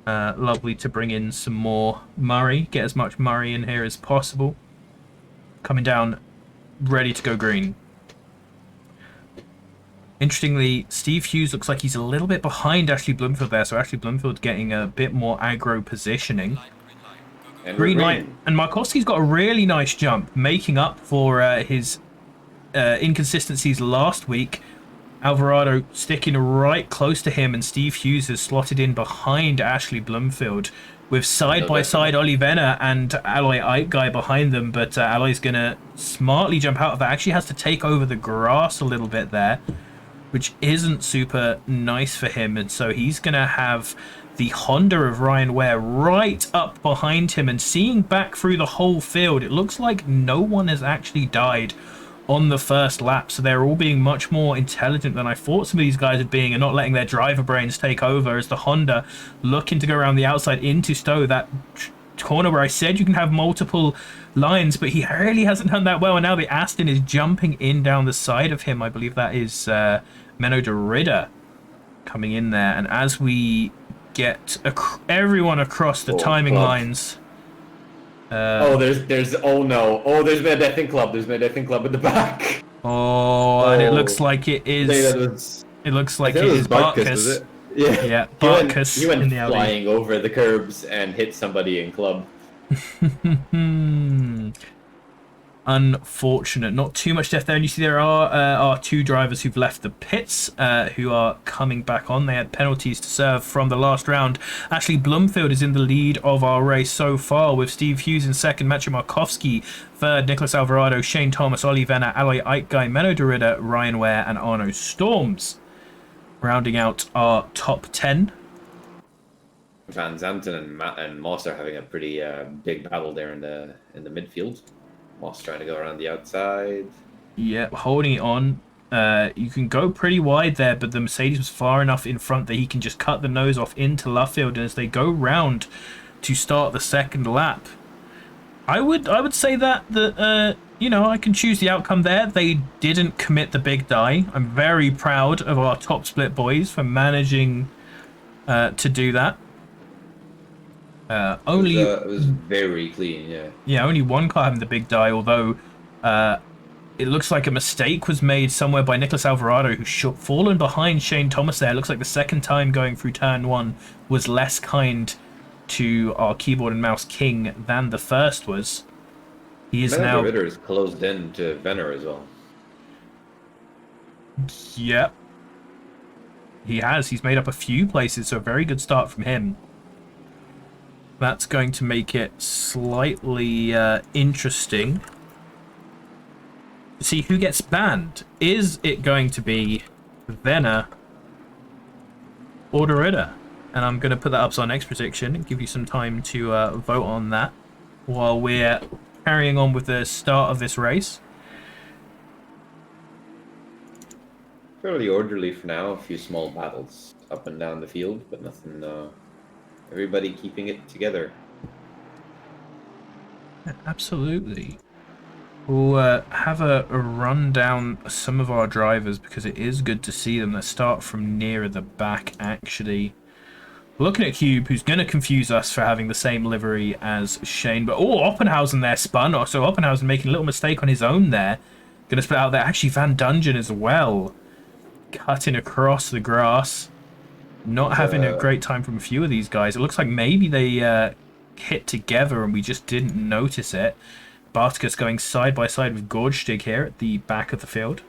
Lovely to bring in some more Murray. Get as much Murray in here as possible. Coming down, ready to go green. Interestingly, Steve Hughes looks like he's a little bit behind Ashley Bloomfield there, so Ashley Bloomfield getting a bit more aggro positioning. Green light. And Markowski's got a really nice jump, making up for his inconsistencies last week. Alvarado sticking right close to him, and Steve Hughes has slotted in behind Ashley Bloomfield with side-by-side Ollie Venner and Alloy Ike Guy behind them, but Alloy's going to smartly jump out of that. Actually has to take over the grass a little bit there, which isn't super nice for him, and so he's going to have the Honda of Ryan Ware right up behind him, and seeing back through the whole field, it looks like no one has actually died on the first lap, so they're all being much more intelligent than I thought some of these guys would being, and not letting their driver brains take over as the Honda looking to go around the outside into Stowe, that corner where I said you can have multiple lines, but he really hasn't done that well, and now the Aston is jumping in down the side of him. I believe that is Menno de Ridder coming in there, and as we get everyone across the timing lines. There's oh no, there's Medethin Club. There's Medethin Club in the back. And it looks like it is. It looks like it is Barkas. Yeah, Barkas. He went in the flying over the curbs and hit somebody in club. Unfortunate. Not too much death there. And you see there are two drivers who've left the pits who are coming back on. They had penalties to serve from the last round. Ashley Bloomfield is in the lead of our race so far, with Steve Hughes in second, Maciej Markowski third, Nicholas Alvarado, Shane Thomas, Ollie Venner, Alloy Ike Guy, Menno de Ridder, Ryan Ware, and Arno Storms, rounding out our top 10. Van Zanten and Moss are having a pretty big battle there in the midfield. Moss trying to go around the outside. Yeah, holding it on. You can go pretty wide there, but the Mercedes was far enough in front that he can just cut the nose off into Luffield. And as they go round to start the second lap, I would say that I can choose the outcome there. They didn't commit the big die. I'm very proud of our top split boys for managing to do that. It was very clean, yeah. Yeah, only one car having the big die, although it looks like a mistake was made somewhere by Nicholas Alvarado, who's fallen behind Shane Thomas there. It looks like the second time going through turn one was less kind to our keyboard and mouse king than the first was. He is now... Ritter is closed in to Venner as well. Yep. He has. He's made up a few places, so a very good start from him. That's going to make it slightly interesting. See who gets banned. Is it going to be Venner or de Ridder? And I'm going to put that up as our next prediction and give you some time to vote on that while we're carrying on with the start of this race. Fairly orderly for now. A few small battles up and down the field, but nothing. Everybody keeping it together. Absolutely. We'll have a run down some of our drivers because it is good to see them. Let's start from nearer the back, actually. Looking at Cube, who's going to confuse us for having the same livery as Shane. But, oh, Oppenhausen there spun. Oh, so Oppenhausen making a little mistake on his own there. Going to split out there. Actually, Van Dungeon as well. Cutting across the grass. Not having a great time from a few of these guys. It looks like maybe they hit together and we just didn't notice it. Bartkus going side by side with Gorgestig here at the back of the field.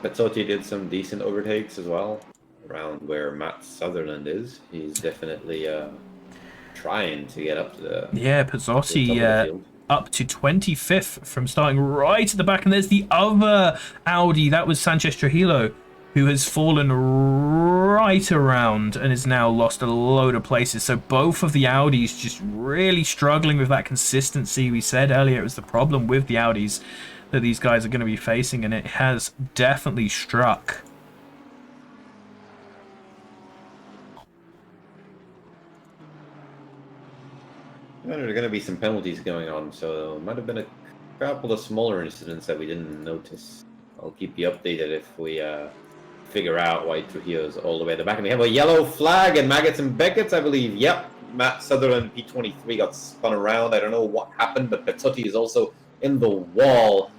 Pezzotti did some decent overtakes as well around where Matt Sutherland is. He's definitely trying to get up to the Pezzotti up to 25th from starting right at the back. And there's the other Audi. That was Sanchez Trujillo, who has fallen right around and has now lost a load of places. So both of the Audis just really struggling with that consistency. We said earlier it was the problem with the Audis that these guys are going to be facing, and it has definitely struck. There are going to be some penalties going on, so it might have been a couple of smaller incidents that we didn't notice. I'll keep you updated if we figure out why Trujillo's all the way at the back. And we have a yellow flag and Maggots and Beckett's, I believe. Yep, Matt Sutherland P23 got spun around. I don't know what happened, but Pezzotti is also in the wall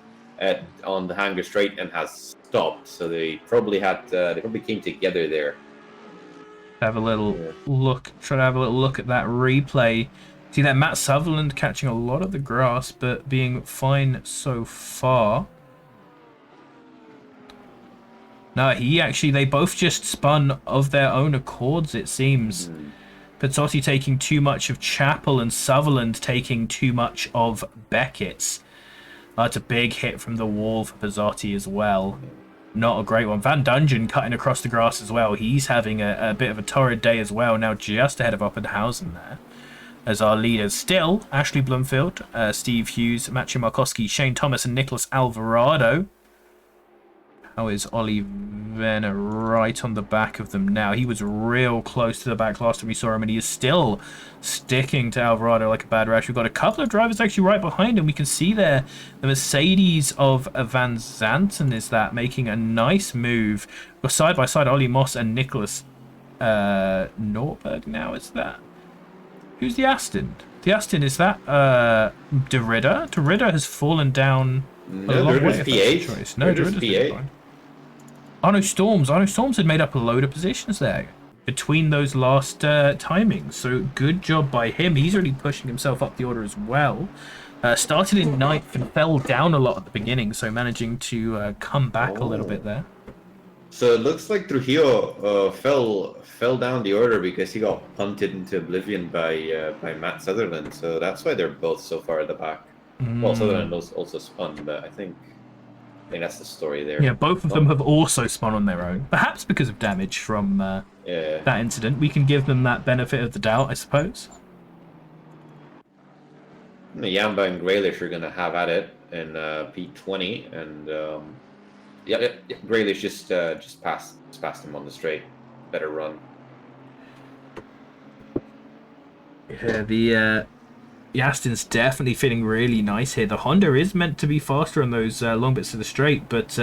on the Hanger Straight and has stopped. So they probably came together there. Have a little look. Try to have a little look at that replay. See that Matt Sutherland catching a lot of the grass, but being fine so far. No, they both just spun of their own accords, it seems. Pezzotti taking too much of Chappell and Sutherland taking too much of Beckett's. That's a big hit from the wall for Pezzotti as well. Not a great one. Van Dungeon cutting across the grass as well. He's having a bit of a torrid day as well, now just ahead of Oppenhausen there. As our leaders still, Ashley Bloomfield, Steve Hughes, Matthew Markowski, Shane Thomas and Nicholas Alvarado. How is Ollie Venner right on the back of them now? He was real close to the back last time we saw him, and he is still sticking to Alvarado like a bad rash. We've got a couple of drivers actually right behind him. We can see there the Mercedes of Van Zanten is that, making a nice move. We're side by side, Ollie Moss and Nicholas Norberg now, is that? Who's the Aston? The Aston, is that De Ridder? De Ridder has fallen down a long way. P8. No, De Ridder's P8. Arno Storms had made up a load of positions there between those last timings. So good job by him. He's really pushing himself up the order as well. Started in 9th and fell down a lot at the beginning, so managing to come back a little bit there. So it looks like Trujillo fell down the order because he got punted into oblivion by Matt Sutherland. So that's why they're both so far at the back. Well, Sutherland also spun, but I think that's the story there. Yeah, both of them have also spun on their own. Perhaps because of damage from that incident. We can give them that benefit of the doubt, I suppose. Yamba and Graylish are going to have at it in P20, and Graylish just passed him on the straight. Better run. Yeah, the Aston's definitely feeling really nice here. The Honda is meant to be faster on those long bits of the straight, but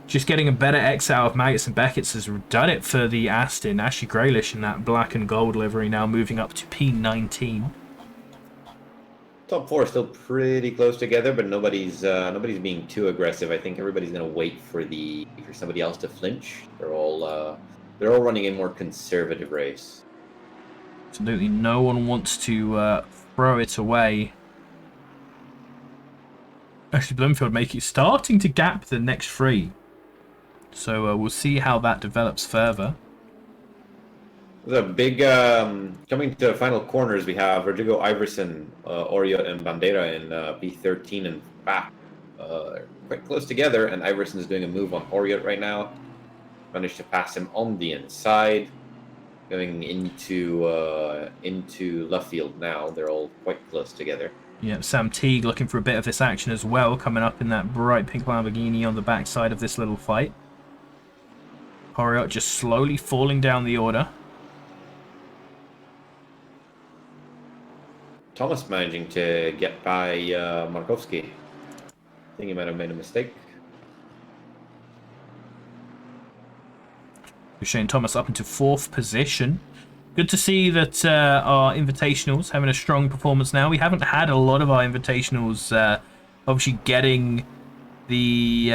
just getting a better X out of Maggots and Beckett's has done it for the Aston. Ashley Graylish in that black and gold livery now moving up to P19. Top four are still pretty close together, but nobody's being too aggressive. I think everybody's going to wait for somebody else to flinch. They're all running a more conservative race. Absolutely, no one wants to throw it away. Actually, Bloomfield starting to gap the next three. So we'll see how that develops further. There's a big coming to the final corners. We have Rodrigo Iverson, Oriot, and Bandera in P13 and back, quite clove together. And Iverson is doing a move on Oriot right now. Managed to pass him on the inside. Going into left field now. They're all quite close together. Yeah, Sam Teague looking for a bit of this action as well, coming up in that bright pink Lamborghini on the backside of this little fight. Horiot just slowly falling down the order. Thomas managing to get by Markowski. I think he might have made a mistake. Shane Thomas up into 4th position. Good to see that our Invitationals having a strong performance now. We haven't had a lot of our Invitationals obviously getting the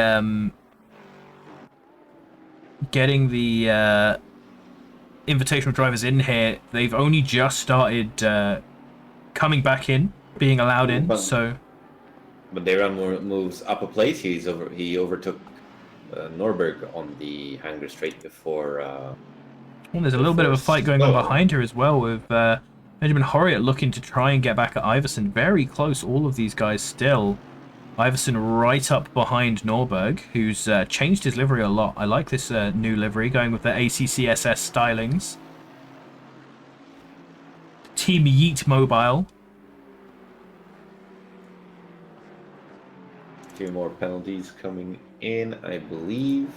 Invitational drivers in here. They've only just started coming back in, being allowed in. But they run more moves up a place. He overtook Norberg on the Hanger Straight before. Well, there's a little bit of a fight going on behind her as well, with Benjamin Horiot looking to try and get back at Iverson. Very close, all of these guys still. Iverson right up behind Norberg, who's changed his livery a lot. I like this new livery, going with the ACCSS stylings. Team Yeet Mobile. 2 more penalties coming in, I believe.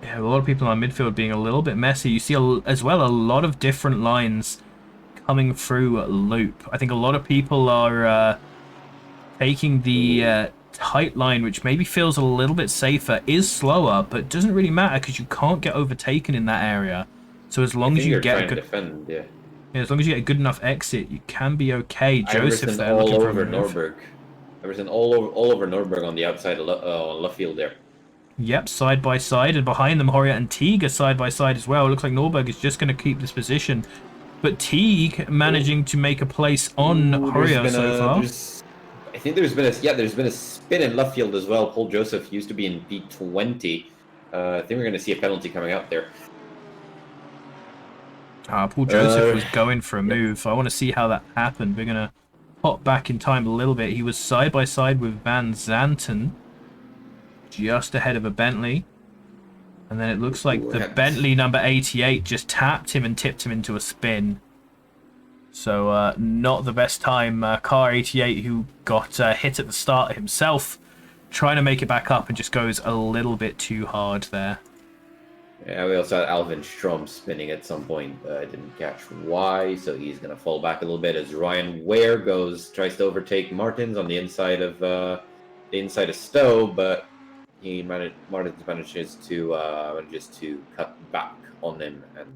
Yeah, a lot of people on midfield being a little bit messy. You see as well a lot of different lines coming through loop. I think a lot of people are taking the tight line, which maybe feels a little bit safer, is slower, but doesn't really matter because you can't get overtaken in that area. So as long as you get a good defend, yeah, as long as you get a good enough exit, you can be okay. Joseph there all looking for over a move. Norberg. Everything all over Norberg on the outside of Luffield there. Yep, side by side, and behind them, Horiot and Teague are side by side as well. It looks like Norberg is just going to keep this position, but Teague managing to make a place on Horiot so far. I think there's been a spin in Luffield as well. Paul Joseph used to be in P20. I think we're going to see a penalty coming out there. Paul Joseph was going for a move. I want to see how that happened. We're going to hop back in time a little bit. He was side by side with Van Zanten, just ahead of a Bentley. And then it looks like the Bentley number 88 just tapped him and tipped him into a spin. So not the best time. Car 88, who got hit at the start himself, trying to make it back up and just goes a little bit too hard there. Yeah, we also had Alvin Strom spinning at some point. I didn't catch why, so he's going to fall back a little bit as Ryan Ware tries to overtake Martins on the inside of Stowe, but Martins manages to cut back on him and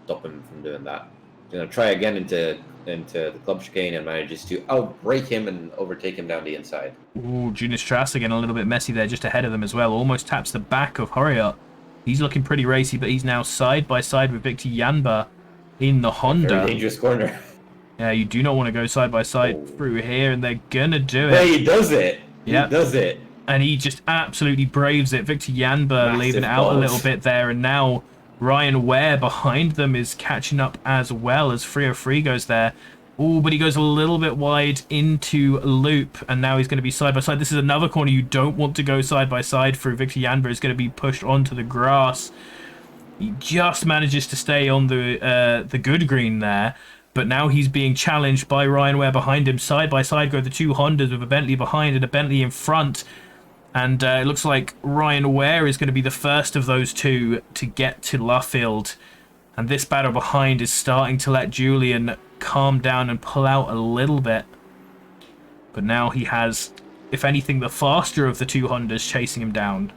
stop him from doing that. He's going to try again into the club chicane and manages to outbrake him and overtake him down the inside. Ooh, Junior Strasser getting a little bit messy there, just ahead of them as well. Almost taps the back of Horiot. He's looking pretty racy, but he's now side by side with Victor Janba in the Honda. Very dangerous corner. Yeah, you do not want to go side by side through here, and they're gonna do it. But he does it. Yeah, he does it. And he just absolutely braves it. Victor Janba leaving out a little bit there, and now Ryan Ware behind them is catching up as well as Frio goes there. Oh, but he goes a little bit wide into loop, and now he's going to be side by side. This is another corner you don't want to go side by side through. Victor Janba is going to be pushed onto the grass. He just manages to stay on the good green there, but now he's being challenged by Ryan Ware behind him. Side by side go the two Hondas with a Bentley behind and a Bentley in front. And it looks like Ryan Ware is going to be the first of those two to get to Luffield. And this battle behind is starting to let Julian calm down and pull out a little bit. But now he has, if anything, the faster of the two Hondas chasing him down.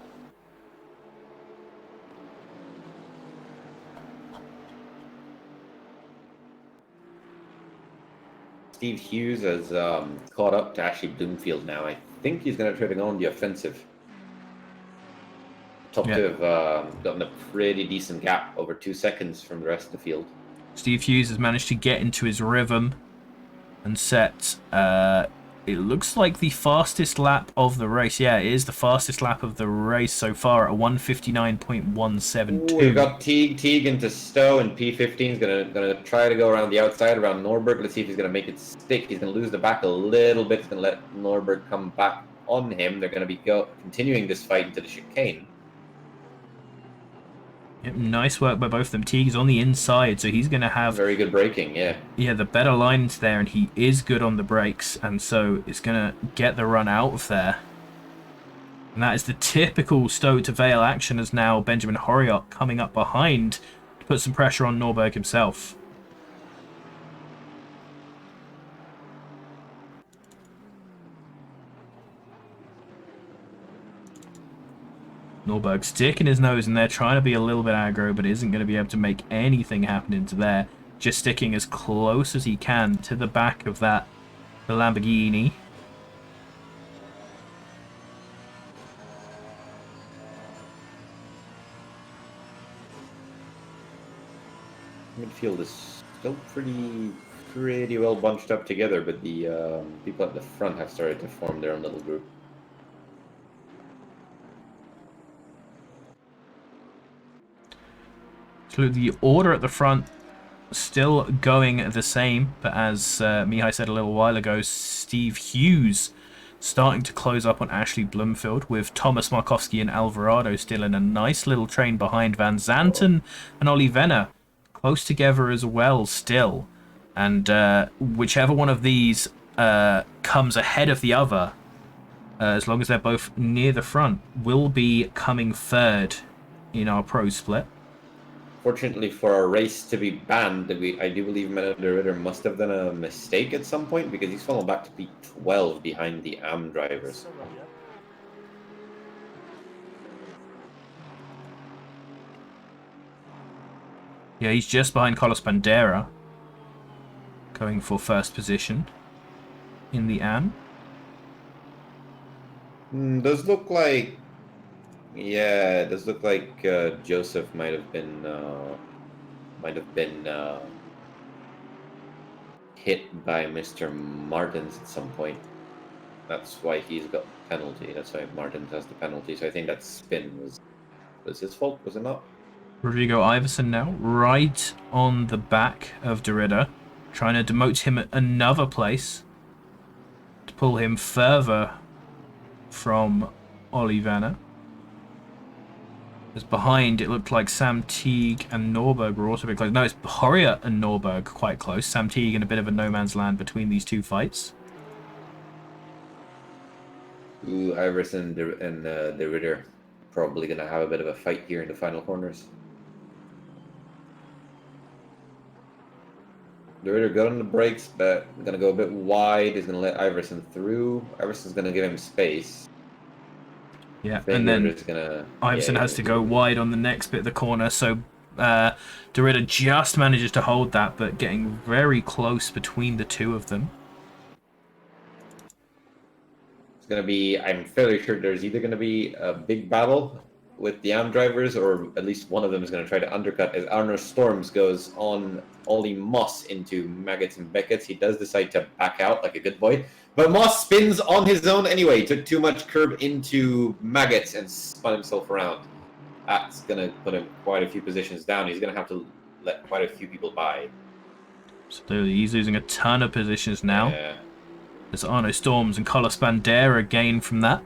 Steve Hughes has caught up to Ashley Bloomfield now. I think he's going to try to go on the offensive. Top two have gotten a pretty decent gap, over 2 seconds from the rest of the field. Steve Hughes has managed to get into his rhythm and set, it looks like the fastest lap of the race. Yeah, it is the fastest lap of the race so far at 1:59.172. We've got Teague into Stowe, and P15 is gonna try to go around the outside around Norberg. Let's see if he's gonna make it stick. He's gonna lose the back a little bit. He's gonna let Norberg come back on him. They're gonna be continuing this fight into the chicane. Yep, nice work by both of them. Teague's on the inside, so he's going to have Very good braking, yeah. the better lines there, and he is good on the brakes, and so it's going to get the run out of there. And that is the typical Stowe to Vale action, as now Benjamin Horiot coming up behind to put some pressure on Norberg himself. Norberg sticking his nose in there, trying to be a little bit aggro, but isn't going to be able to make anything happen into there. Just sticking as close as he can to the back of the Lamborghini. Midfield is still pretty well bunched up together, but the people at the front have started to form their own little group. So the order at the front still going the same, but as Mihai said a little while ago, Steve Hughes starting to close up on Ashley Bloomfield, with Thomas Markowski and Alvarado still in a nice little train behind Van Zanten and Ollie Venner close together as well still. And whichever one of these comes ahead of the other, as long as they're both near the front, will be coming third in our pro split. Fortunately for our race to be banned, I do believe Menno de Ritter must have done a mistake at some point, because he's fallen back to P12 behind the AM drivers. Yeah, he's just behind Carlos Bandera, going for first position in the AM. Does look like, yeah, it does look like Joseph might have been hit by Mr. Martins at some point. That's why he's got the penalty. That's why Martins has the penalty. So I think that spin was his fault, was it not? Rodrigo Iverson now, right on the back of De Ritter, trying to demote him at another place to pull him further from Ollie Vanner. As behind, it looked like Sam Teague and Norberg were also a bit close. No, it's Horiot and Norberg quite close. Sam Teague in a bit of a no man's land between these two fights. Ooh, Iverson and De Ritter probably going to have a bit of a fight here in the final corners. De Ritter good on the brakes, but going to go a bit wide. He's going to let Iverson through. Iverson's going to give him space. Yeah, and then Iverson has to go wide on the next bit of the corner, so De Ritter just manages to hold that, but getting very close between the two of them. It's going to be, I'm fairly sure there's either going to be a big battle with the AM drivers, or at least one of them is going to try to undercut as Arno Storms goes on Ollie Moss into Maggots and Beckett's. He does decide to back out like a good boy, but Moss spins on his own anyway. Took too much curb into Maggots and spun himself around. That's going to put him quite a few positions down. He's going to have to let quite a few people by. Absolutely, he's losing a ton of positions now. Yeah. There's Arno Storms and Carlos Bandera gain from that.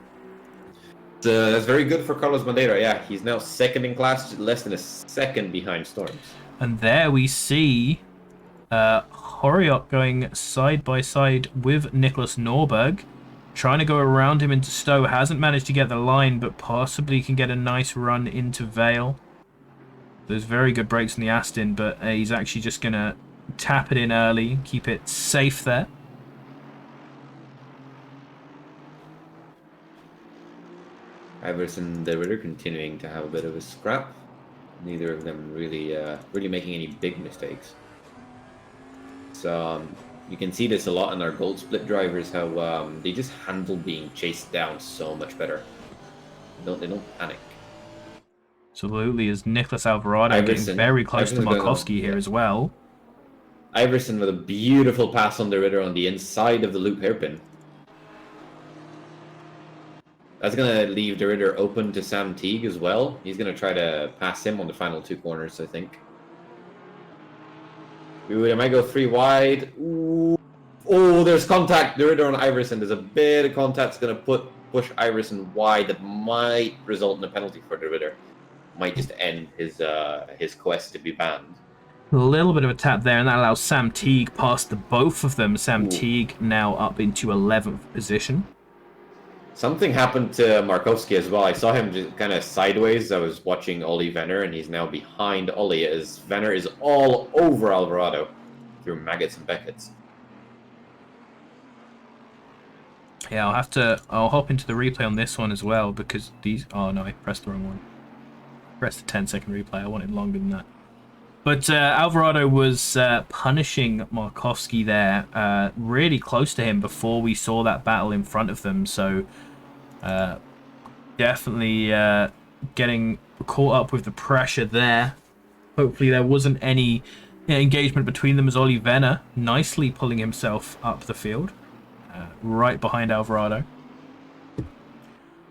That's very good for Carlos Bandera. Yeah, he's now second in class, less than a second behind Storms. And there we see Horiot going side by side with Nicholas Norberg, trying to go around him into Stowe. Hasn't managed to get the line, but possibly can get a nice run into Vale. There's very good brakes in the Aston, but he's actually just going to tap it in early, keep it safe there. Iverson and De Ritter continuing to have a bit of a scrap. Neither of them really making any big mistakes. So you can see this a lot in our gold split drivers, how they just handle being chased down so much better. They don't panic. Absolutely, as Nicholas Alvarado getting very close to Markowski here as well. Iverson with a beautiful pass on De Ritter on the inside of the loop hairpin. That's going to leave De Ritter open to Sam Teague as well. He's going to try to pass him on the final two corners, I think. Ooh, I might go 3 wide. Ooh. Oh, there's contact. De Ritter on Iverson. There's a bit of contact. It's going to push Iverson wide. That might result in a penalty for De Ritter. might just end his quest to be banned. A little bit of a tap there, and that allows Sam Teague past the both of them. Sam Teague now up into 11th position. Something happened to Markowski as well. I saw him just kind of sideways. I was watching Ollie Venner, and he's now behind Ollie as Venner is all over Alvarado through Maggots and Beckett's. Yeah, I'll hop into the replay on this one as well, because these... Oh, no, I pressed the wrong one. Pressed the 10-second replay. I wanted longer than that. But Alvarado was punishing Markowski there, really close to him before we saw that battle in front of them. So definitely getting caught up with the pressure there. Hopefully there wasn't any engagement between them as Ollie Venner nicely pulling himself up the field, right behind Alvarado.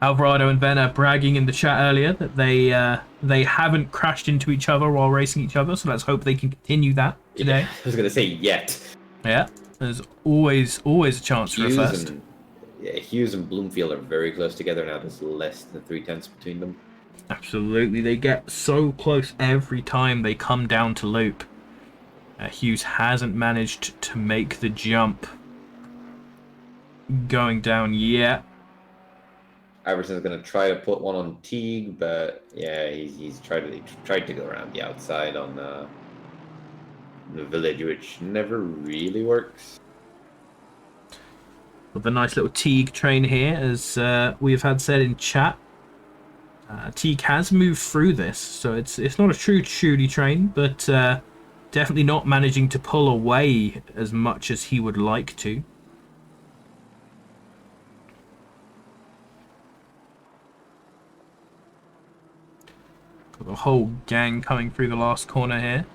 Alvarado and Venner bragging in the chat earlier that they haven't crashed into each other while racing each other, so let's hope they can continue that today. Yeah, I was going to say yet. Yeah, there's always a chance for a first. Hughes and Bloomfield are very close together now. There's less than 3/10 between them. Absolutely, they get so close every time they come down to loop. Hughes hasn't managed to make the jump going down yet. Iverson's going to try to put one on Teague, but yeah, he's tried to go around the outside on the village, which never really works. With a nice little Teague train here, as we've had said in chat. Teague has moved through this, so it's not a true shooty train, but definitely not managing to pull away as much as he would like to. Got the whole gang coming through the last corner here.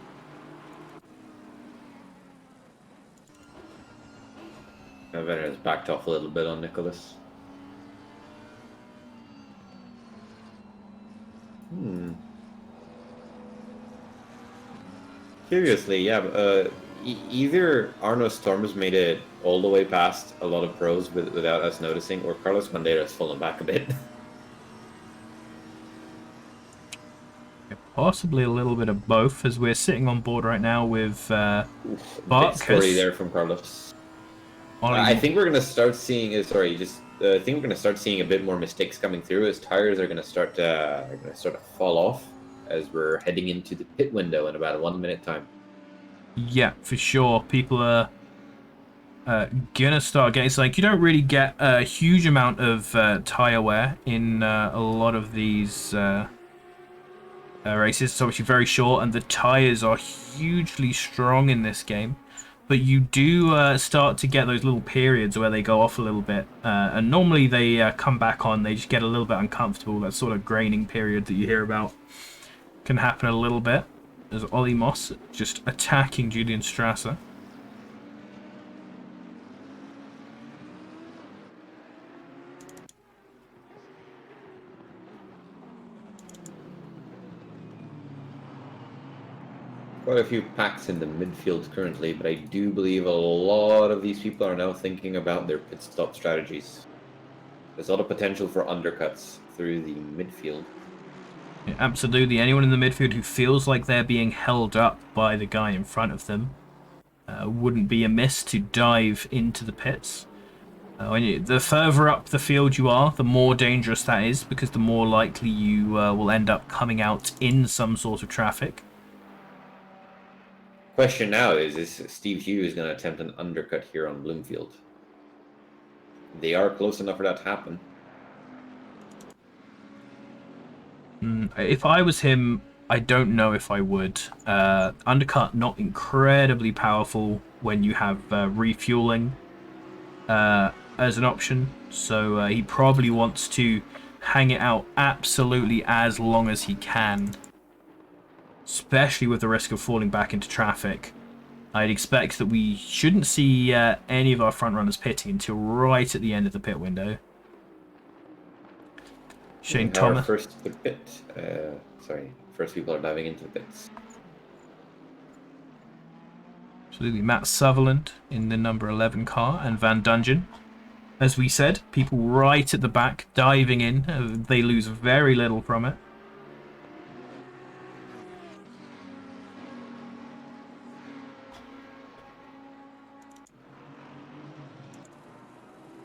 Venner has backed off a little bit on Nicholas. Curiously, yeah, either Arno Storm has made it all the way past a lot of pros without us noticing, or Carlos Bandeira has fallen back a bit. Possibly a little bit of both, as we're sitting on board right now with Big story there from Carlos. I think we're gonna start seeing. I think we're gonna start seeing a bit more mistakes coming through as tires are gonna start to fall off as we're heading into the pit window in about a 1 minute time. Yeah, for sure. People are gonna start getting. It's like you don't really get a huge amount of tire wear in a lot of these races. It's obviously very short, and the tires are hugely strong in this game. But you do start to get those little periods where they go off a little bit, and normally they come back on. They just get a little bit uncomfortable. That sort of graining period that you hear about can happen a little bit. There's Ollie Moss just attacking Julian Strasser. Quite a few packs in the midfield currently, but I do believe a lot of these people are now thinking about their pit stop strategies. There's a lot of potential for undercuts through the midfield. Yeah, absolutely. Anyone in the midfield who feels like they're being held up by the guy in front of them wouldn't be amiss to dive into the pits. The further up the field you are, the more dangerous that is, because the more likely you will end up coming out in some sort of traffic. Question now is Steve Hughes going to attempt an undercut here on Bloomfield? They are close enough for that to happen. If I was him, I don't know if I would. Undercut, not incredibly powerful when you have refueling as an option. So he probably wants to hang it out absolutely as long as he can. Especially with the risk of falling back into traffic. I'd expect that we shouldn't see any of our front runners pitting until right at the end of the pit window. Shane Thomas. First to the pit. First people are diving into the pits. Absolutely, Matt Sutherland in the number 11 car, and Van Dungeon. As we said, people right at the back diving in. They lose very little from it.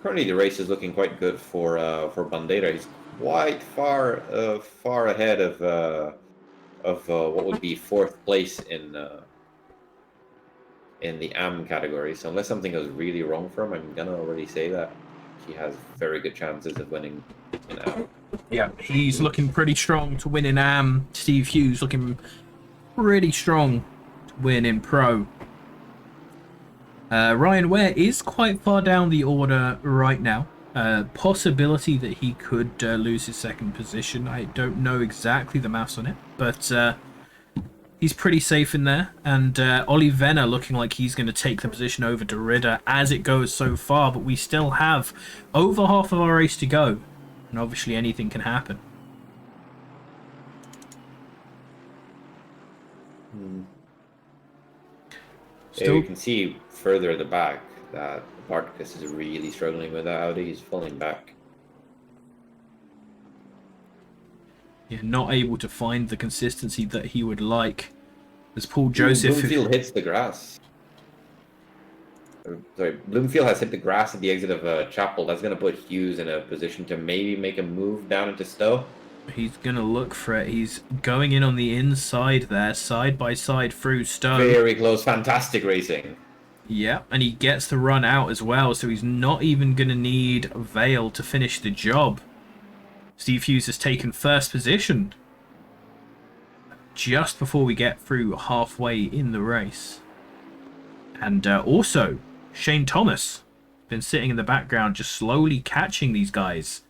currently the race is looking quite good for Bandera. He's quite far ahead of what would be fourth place in the AM category. So unless something goes really wrong for him, I'm gonna already say that he has very good chances of winning in AM. Yeah, he's looking pretty strong to win in AM. Steve Hughes looking pretty strong to win in Pro. Ryan Ware is quite far down the order right now. Possibility that he could lose his second position. I don't know exactly the maths on it, but he's pretty safe in there. And Ollie Venner looking like he's going to take the position over to Ridder as it goes so far, but we still have over half of our race to go. And obviously anything can happen. Still, you can see further at the back that Bartkus is really struggling with that Audi. He's falling back. Yeah, not able to find the consistency that he would like. As Paul Joseph... Bloomfield hits the grass. Sorry, Bloomfield has hit the grass at the exit of Chapel. That's going to put Hughes in a position to maybe make a move down into Stowe. He's going to look for it. He's going in on the inside there, side by side through Stowe. Very close. Fantastic racing. Yeah, and he gets the run out as well, so he's not even going to need Vale to finish the job. Steve Hughes has taken first position just before we get through halfway in the race. And also, Shane Thomas been sitting in the background just slowly catching these guys.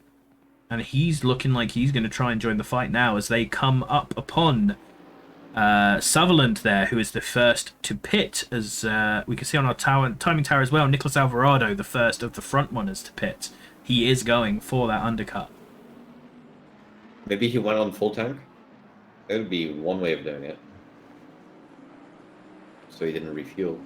And he's looking like he's going to try and join the fight now as they come up upon Sutherland there, who is the first to pit. As we can see on our timing tower as well, Nicholas Alvarado, the first of the front runners to pit. He is going for that undercut. Maybe he went on full tank? That would be one way of doing it. So he didn't refuel.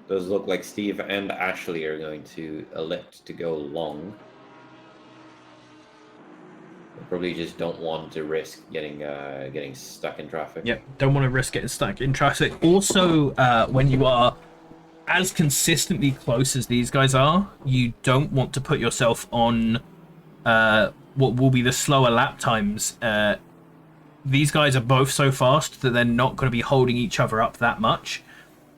Does look like Steve and Ashley are going to elect to go long. They probably just don't want to risk getting stuck in traffic. Yep, don't want to risk getting stuck in traffic. Also, when you are as consistently close as these guys are, you don't want to put yourself on what will be the slower lap times. These guys are both so fast that they're not going to be holding each other up that much.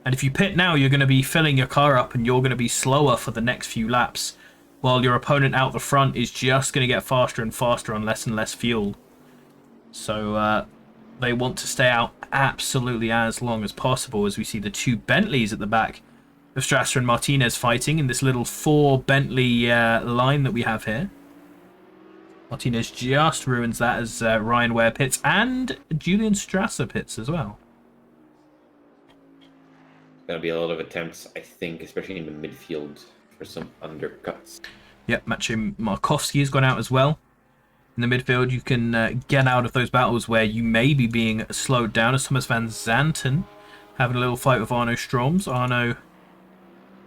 And if you pit now, you're going to be filling your car up and you're going to be slower for the next few laps, while your opponent out the front is just going to get faster and faster on less and less fuel. So they want to stay out absolutely as long as possible, as we see the two Bentleys at the back of Strasser and Martinez fighting in this little 4 Bentley line that we have here. Martinez just ruins that as Ryan Ware pits and Julian Strasser pits as well. Going to be a lot of attempts, I think, especially in the midfield for some undercuts. Yep, Maciej Markowski has gone out as well. In the midfield, you can get out of those battles where you may be being slowed down, as Thomas van Zanten having a little fight with Arno Stroms. Arno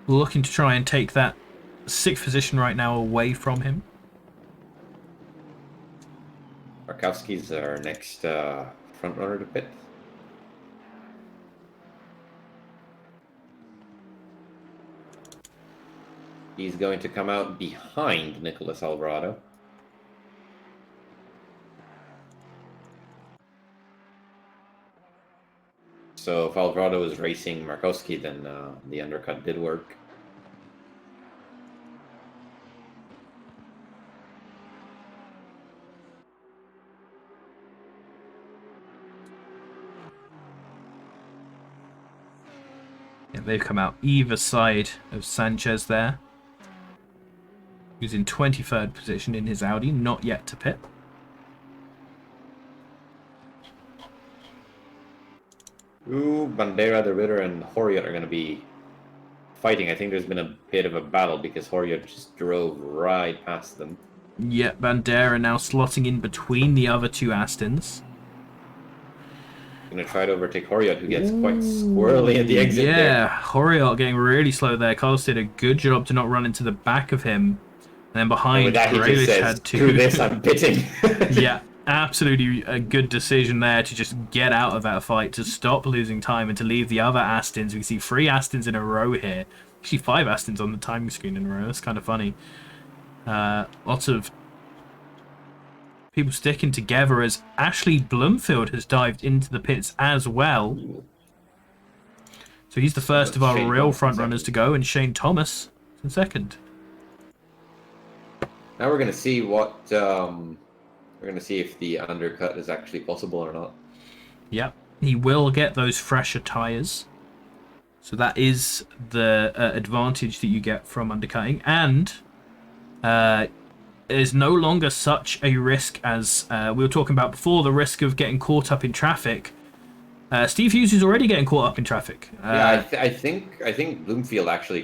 looking to try and take that 6th position right now away from him. Markowski's our next front runner to pit. He's going to come out behind Nicholas Alvarado. So if Alvarado was racing Markowski, then the undercut did work. Yeah, they've come out either side of Sanchez there. Who's in 23rd position in his Audi, not yet to pit. Ooh, Bandera, the Ritter, and Horiot are going to be fighting. I think there's been a bit of a battle because Horiot just drove right past them. Yeah, Bandera now slotting in between the other two Astons. Gonna try to overtake Horiot, who gets quite squirrely at the exit yeah, there. Horiot getting really slow there. Carlos did a good job to not run into the back of him. And then behind, And with that, he just Graylish says, had to... screw this, I'm pitting. Yeah, absolutely a good decision there to just get out of that fight, to stop losing time and to leave the other Astons. We see 3 Astons in a row here. Actually 5 Astons on the timing screen in a row. That's kind of funny. Lots of people sticking together as Ashley Bloomfield has dived into the pits as well. So he's the first of our Shane real Thomas in front runners to go, and Shane Thomas in second. Now we're gonna see what we're gonna see if the undercut is actually possible or not. Yep, he will get those fresher tyres. So that is the advantage that you get from undercutting, and is no longer such a risk as we were talking about before, the risk of getting caught up in traffic. Steve Hughes is already getting caught up in traffic. Yeah, I think Bloomfield actually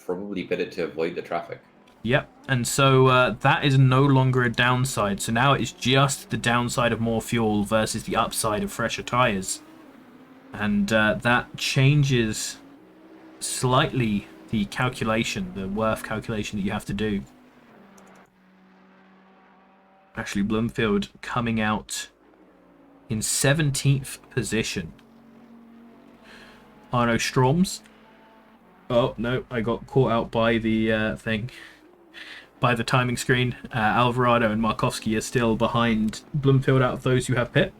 probably pitted to avoid the traffic. Yep, and so that is no longer a downside. So now it's just the downside of more fuel versus the upside of fresher tyres. And that changes slightly the calculation, the worth calculation that you have to do. Actually, Bloomfield coming out in 17th position. Arno Stroms. Oh, no, I got caught out by the thing. By the timing screen. Alvarado and Markovsky are still behind Bloomfield out of those who have pit.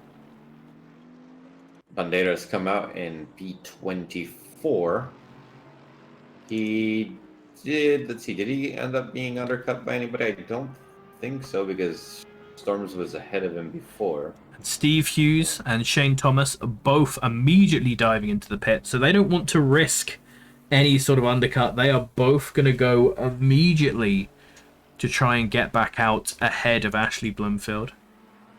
Banderas come out in P24. He did, let's see, did he end up being undercut by anybody? I don't think so, because Storms was ahead of him before. Steve Hughes and Shane Thomas are both immediately diving into the pit, so they don't want to risk any sort of undercut. They are both going to go immediately to try and get back out ahead of Ashley Bloomfield.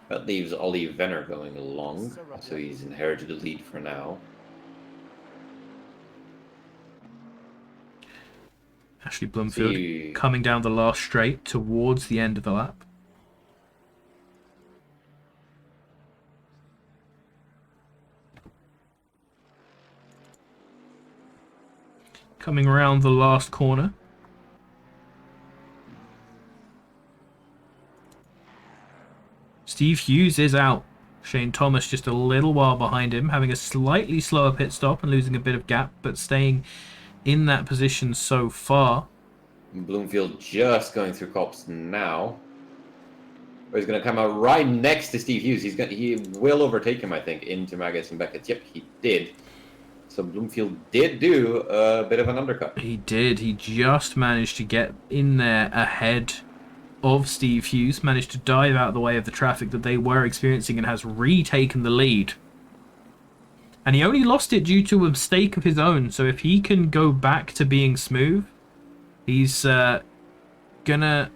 That leaves Ollie Venner going along, so he's inherited the lead for now. Ashley Bloomfield coming down the last straight towards the end of the lap. Coming around the last corner. Steve Hughes is out. Shane Thomas just a little while behind him, having a slightly slower pit stop and losing a bit of gap, but staying in that position so far. Bloomfield just going through cops now. He's going to come out right next to Steve Hughes. He will overtake him, I think, into Magus and Beckett. Yep, he did. So Bloomfield did do a bit of an undercut. He did. He just managed to get in there ahead of Steve Hughes, managed to dive out of the way of the traffic that they were experiencing and has retaken the lead. And he only lost it due to a mistake of his own. So if he can go back to being smooth, he's gonna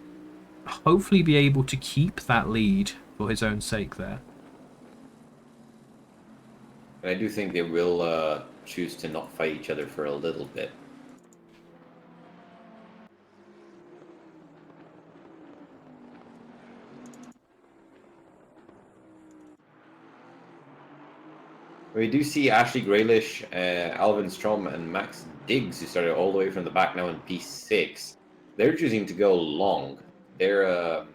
hopefully be able to keep that lead for his own sake there. And I do think they will choose to not fight each other for a little bit. We do see Ashley Graylish, Alvin Strom, and Max Diggs, who started all the way from the back now in P6. They're choosing to go long. Their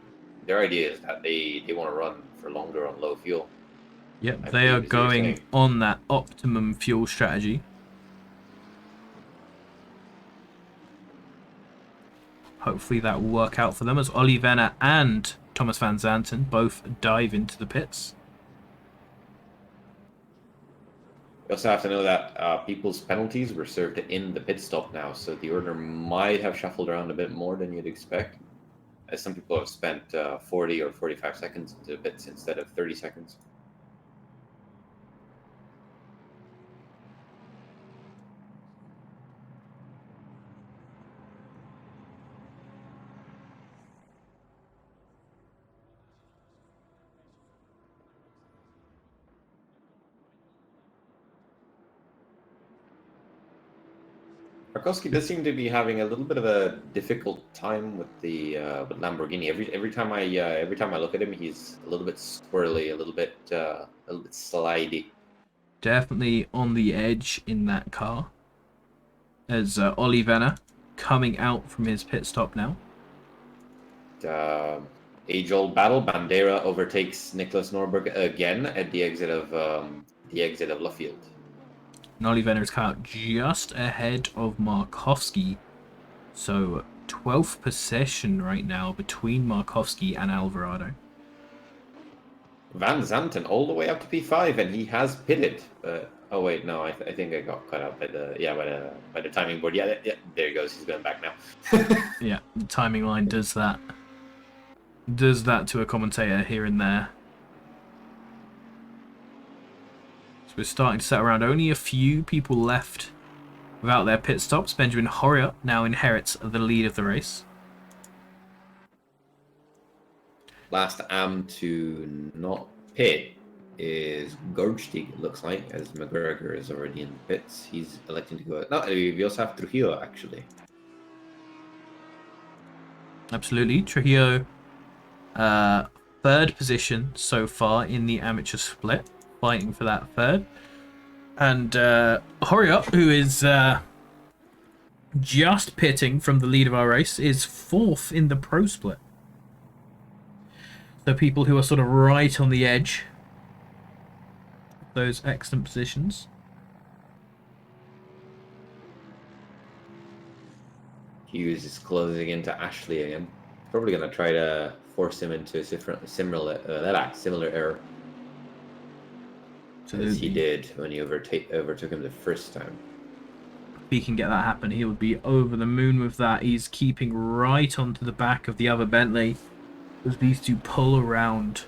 idea is that they want to run for longer on low fuel. Yep, they are going on that optimum fuel strategy. Hopefully that will work out for them as Ollie Venner and Thomas Van Zanten both dive into the pits. You also have to know that people's penalties were served in the pit stop now, so the order might have shuffled around a bit more than you'd expect, as some people have spent 40 or 45 seconds into the pits instead of 30 seconds. Markowski does seem to be having a little bit of a difficult time with the with Lamborghini. Every time I look at him, he's a little bit squirrely, a little bit slidey. Definitely on the edge in that car. As Ollie Venner coming out from his pit stop now. Age-old battle. Bandera overtakes Nicholas Norberg again at the exit of Luffield. And Ollie Venner is out just ahead of Markovsky. So 12th position right now between Markovsky and Alvarado. Van Zanten all the way up to P5, and he has pitted. Oh wait, no, I think I got cut out by the timing board. Yeah, there he goes. He's going back now. Yeah, the timing line does that. Does that to a commentator here and there. So we're starting to set around. Only a few people left without their pit stops. Benjamin Horriot now inherits the lead of the race. Last AM to not pit is Gorgstig, it looks like, as McGregor is already in the pits. He's electing to go. No, we also have Trujillo, actually. Absolutely. Trujillo, third position so far in the amateur split, fighting for that third. And Horriot, who is just pitting from the lead of our race, is fourth in the pro split. So people who are sort of right on the edge of those excellent positions. Hughes is closing into Ashley again. Probably going to try to force him into a similar error. As he did when he overtook him the first time. If he can get that happen, he would be over the moon with that. He's keeping right onto the back of the other Bentley as these two pull around.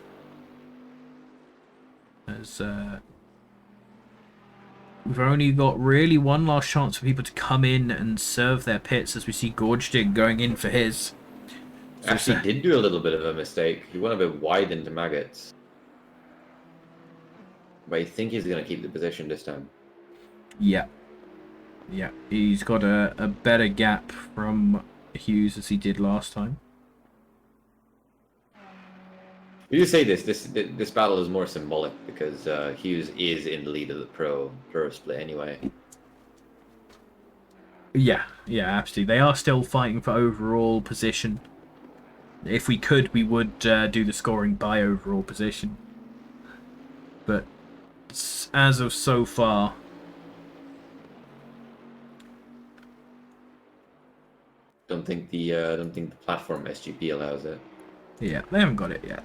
As we've only got really one last chance for people to come in and serve their pits, as we see Gorgstig going in for his. So Actually, did do a little bit of a mistake. He went a bit wide into Maggots. But I think he's going to keep the position this time. Yeah. Yeah, he's got a better gap from Hughes as he did last time. You say this battle is more symbolic because Hughes is in the lead of the pro split anyway. Yeah, absolutely. They are still fighting for overall position. If we could, we would do the scoring by overall position. But as of so far, don't think the platform SGP allows it. Yeah, they haven't got it yet.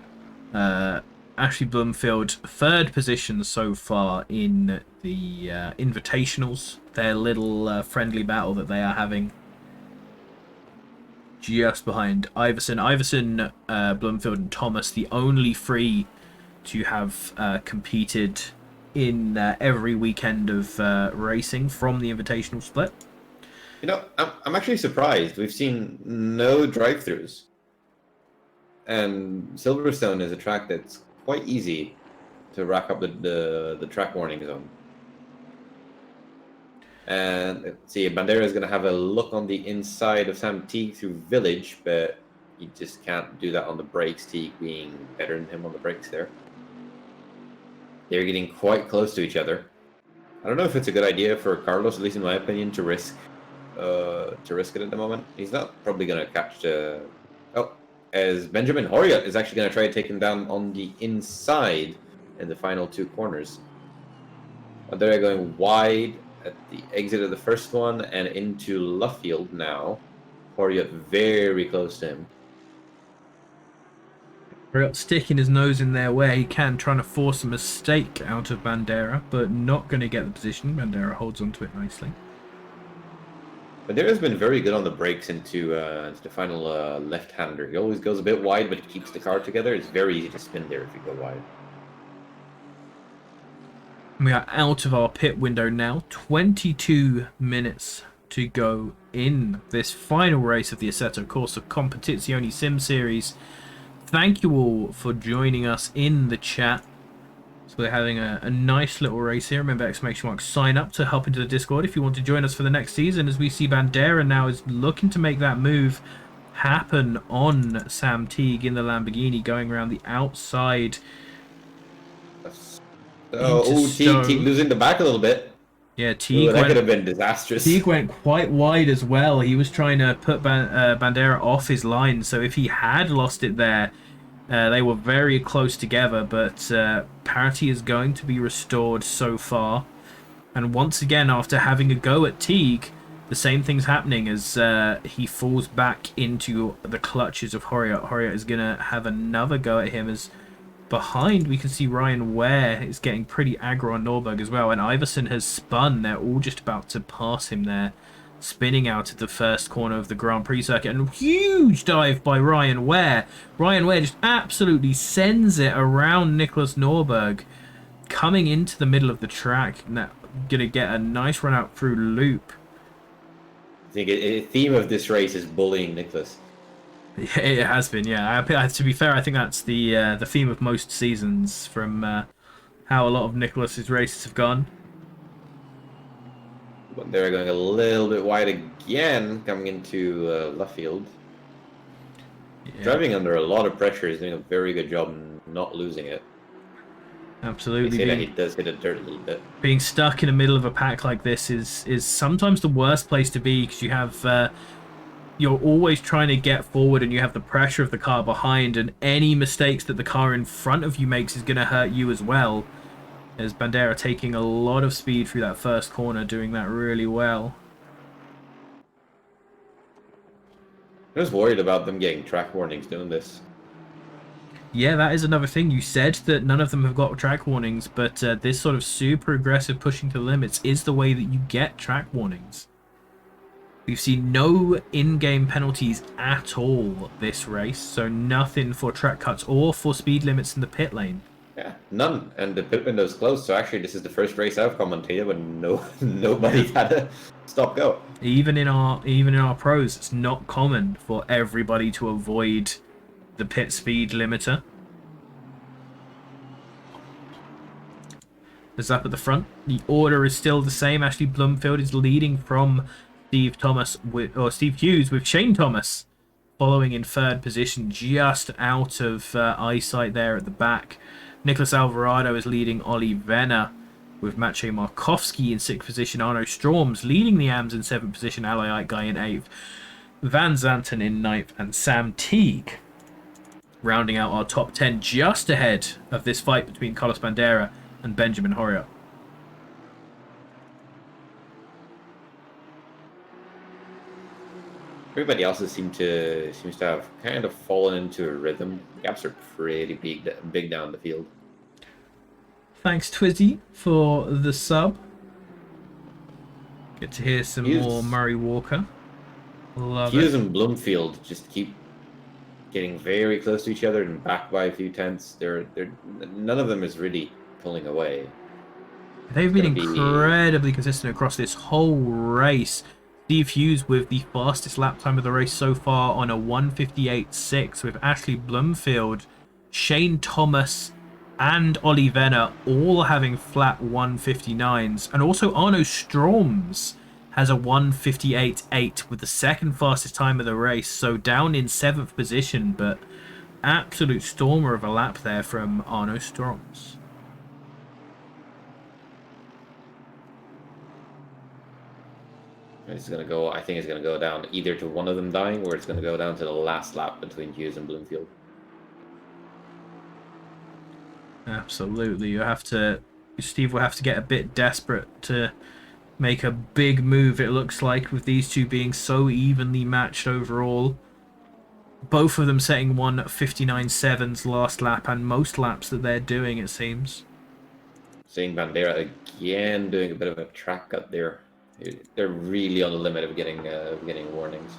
Ashley Bloomfield, third position so far in the Invitationals. Their little friendly battle that they are having. Just behind Iverson. Iverson, Bloomfield, and Thomas, the only three to have competed in every weekend of racing from the Invitational split. You know, I'm actually surprised. We've seen no drive-throughs. And Silverstone is a track that's quite easy to rack up the track warning zone. And let's see, Bandera is going to have a look on the inside of Sam Teague through Village, but he just can't do that on the brakes, Teague being better than him on the brakes there. They're getting quite close to each other. I don't know if it's a good idea for Carlos, at least in my opinion, to risk it at the moment. He's not probably going to catch the... Oh, as Benjamin Horriot is actually going to try to take him down on the inside in the final two corners. They're going wide at the exit of the first one and into Luffield now. Horriot very close to him. Horriot sticking his nose in there where he can, trying to force a mistake out of Bandera, but not going to get the position. Bandera holds onto it nicely. Bandera's been very good on the brakes into the final left-hander. He always goes a bit wide, but he keeps the car together. It's very easy to spin there if you go wide. We are out of our pit window now. 22 minutes to go in this final race of the Assetto Corsa Competizione Sim Series. Thank you all for joining us in the chat. So we're having a nice little race here. Remember, sign up to hop into the Discord if you want to join us for the next season, as we see Bandera now is looking to make that move happen on Sam Teague in the Lamborghini, going around the outside. into Teague Stowe. losing the back a little bit. Yeah, Ooh, Teague that could have went. been disastrous. Teague went quite wide as well. He was trying to put Bandera off his line, so if he had lost it there, they were very close together. But parity is going to be restored so far. And once again, after having a go at Teague, the same thing's happening as he falls back into the clutches of Horiot. Horiot is going to have another go at him as behind we can see Ryan Ware is getting pretty aggro on Norberg as well. And Iverson has spun. They're all just about to pass him there. Spinning out of the first corner of the Grand Prix circuit. And huge dive by Ryan Ware. Ryan Ware just absolutely sends it around Nicholas Norberg. Coming into the middle of the track. Now, going to get a nice run out through loop. I think a theme of this race is bullying Nicholas. Yeah, it has been, yeah. To be fair, I think that's the theme of most seasons from how a lot of Nicholas's races have gone. But they're going a little bit wide again, coming into Luffield. Yeah, Driving under a lot of pressure is doing a very good job not losing it. absolutely. They say that he does hit it dirt a little bit. Being stuck in the middle of a pack like this is sometimes the worst place to be because you have you're always trying to get forward and you have the pressure of the car behind, and any mistakes that the car in front of you makes is going to hurt you as well. As Bandera taking a lot of speed through that first corner, doing that really well. I was worried about them getting track warnings doing this. Yeah, that is another thing. You said that none of them have got track warnings, but this sort of super aggressive pushing to the limits is the way that you get track warnings. We've seen no in-game penalties at all this race, so nothing for track cuts or for speed limits in the pit lane. Yeah, none. And the pit window's closed, so actually this is the first race I've commentated when nobody had a stop-go. Even in our pros, it's not common for everybody to avoid the pit speed limiter. There's up at the front. The order is still the same. Ashley Bloomfield is leading from Steve Hughes with Shane Thomas following in third position, just out of eyesight there at the back. Nicholas Alvarado is leading Ollie Venner with Maciej Markowski in sixth position. Arno Storms leading the AMS in seventh position. Ally Guy in eighth. Van Zanten in ninth, and Sam Teague rounding out our top 10 just ahead of this fight between Carlos Bandera and Benjamin Horiot. Everybody else seems to have kind of fallen into a rhythm. Gaps are pretty big down the field. Thanks, Twizzy, for the sub. Get to hear some more Murray Walker. Love Hughes it. and Bloomfield just keep getting very close to each other and back by a few tenths. None of them is really pulling away. They've been incredibly consistent across this whole race. Steve Hughes with the fastest lap time of the race so far on a 1:58.6, with Ashley Bloomfield, Shane Thomas, and Ollie Venner all having flat 1:59s. And also Arno Storms has a 1:58.8 with the second fastest time of the race, so down in seventh position, but absolute stormer of a lap there from Arno Storms. It's gonna go. I think it's gonna go down either to one of them dying, or it's gonna go down to the last lap between Hughes and Bloomfield. Absolutely, Steve will have to get a bit desperate to make a big move. It looks like with these two being so evenly matched overall. Both of them setting 1:59.7's last lap, and most laps that they're doing, it seems. Seeing Bandera again doing a bit of a track cut there. They're really on the limit of getting warnings.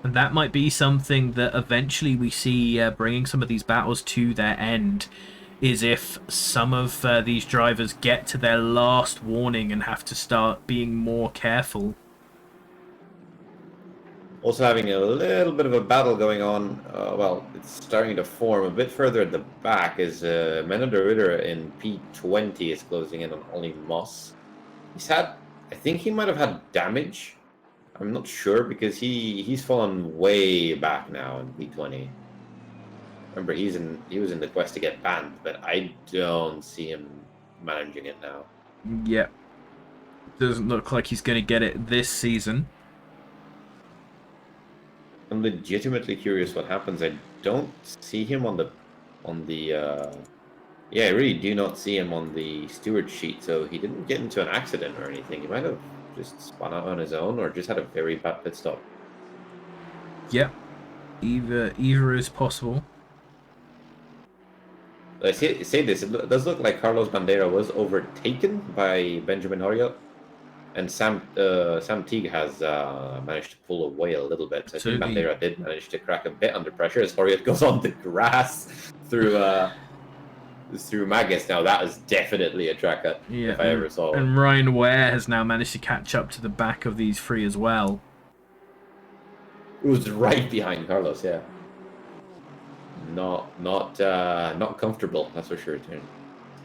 And that might be something that eventually we see bringing some of these battles to their end, is if some of these drivers get to their last warning and have to start being more careful. Also having a little bit of a battle going on. Well, it's starting to form a bit further at the back as Menno de Ridder in P20 is closing in on Ollie Moss. I think he might have had damage. I'm not sure because he's fallen way back now in P20. Remember, he was in the quest to get banned, but I don't see him managing it now. Yep. Doesn't look like he's going to get it this season. I'm legitimately curious what happens. I don't see him on the yeah, I really do not see him on the steward sheet, so he didn't get into an accident or anything. He might have just spun out on his own or just had a very bad pit stop. Yep. Either is possible. I say this, it does look like Carlos Bandera was overtaken by Benjamin Horiot, and Sam Teague has managed to pull away a little bit. So I think Bandera did manage to crack a bit under pressure as Horiot goes on the grass through Magus. Now that is definitely a track cut, if I ever saw one. And Ryan Ware has now managed to catch up to the back of these three as well. It was right behind Carlos, yeah. Not comfortable, that's for sure.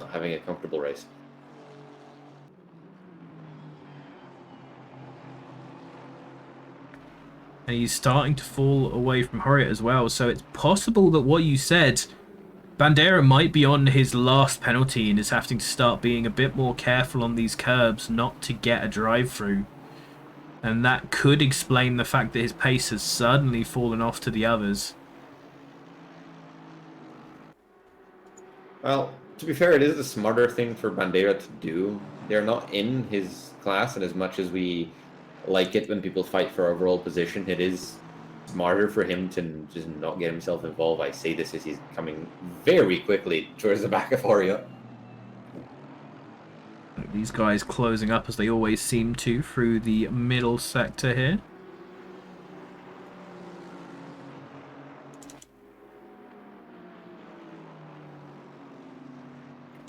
Not having a comfortable race. And he's starting to fall away from Horiot as well, so it's possible that what you said, Bandera might be on his last penalty and is having to start being a bit more careful on these curbs not to get a drive-through. And that could explain the fact that his pace has suddenly fallen off to the others. Well, to be fair, it is the smarter thing for Bandera to do. They're not in his class, and as much as we like it when people fight for overall position, it is smarter for him to just not get himself involved. I say this as he's coming very quickly towards the back of Horiot. These guys closing up as they always seem to through the middle sector here.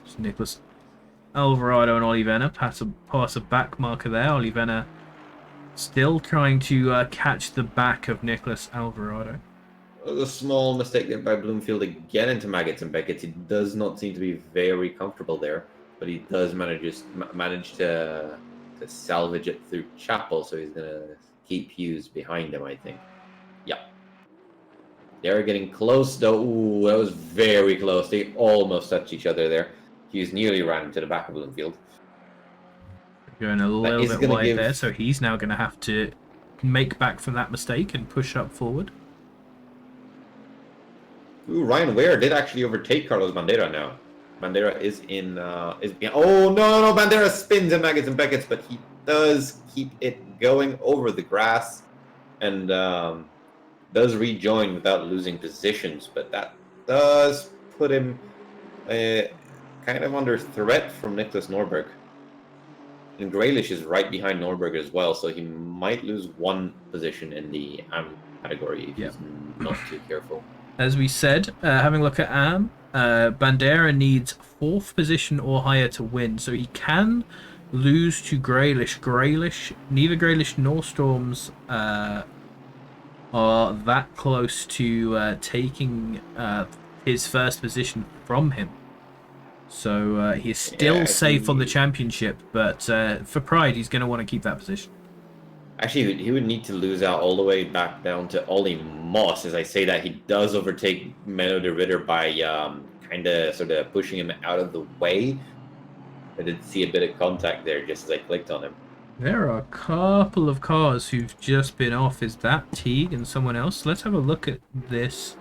It's Nicholas Alvarado and Olivena pass a back marker there. Olivena still trying to catch the back of Nicholas Alvarado. A small mistake there by Bloomfield again into Maggots and Beckett. He does not seem to be very comfortable there, but he does manage to salvage it through Chapel, so he's going to keep Hughes behind him, I think. Yeah. They're getting close, though. Ooh, that was very close. They almost touched each other there. Hughes nearly ran into the back of Bloomfield. Going a little bit wide there, so he's now going to have to make back from that mistake and push up forward. Ooh, Ryan Ware did actually overtake Carlos Bandera now. Bandera is behind. Oh, no, Bandera spins in Maggots and Beckett's, but he does keep it going over the grass and does rejoin without losing positions, but that does put him kind of under threat from Nicholas Norberg. And Graylish is right behind Norberg as well, so he might lose one position in the AM category if he's not too careful. As we said, having a look at AM, Bandera needs 4th position or higher to win, so he can lose to Graylish. Neither Graylish nor Storms are that close to taking his first position from him. So he's still safe on the championship, but for pride, he's going to want to keep that position. Actually, he would need to lose out all the way back down to Ollie Moss. As I say that, he does overtake Menno de Ritter by kind of sort of pushing him out of the way. I did see a bit of contact there just as I clicked on him. There are a couple of cars who've just been off. Is that Teague and someone else? Let's have a look at this.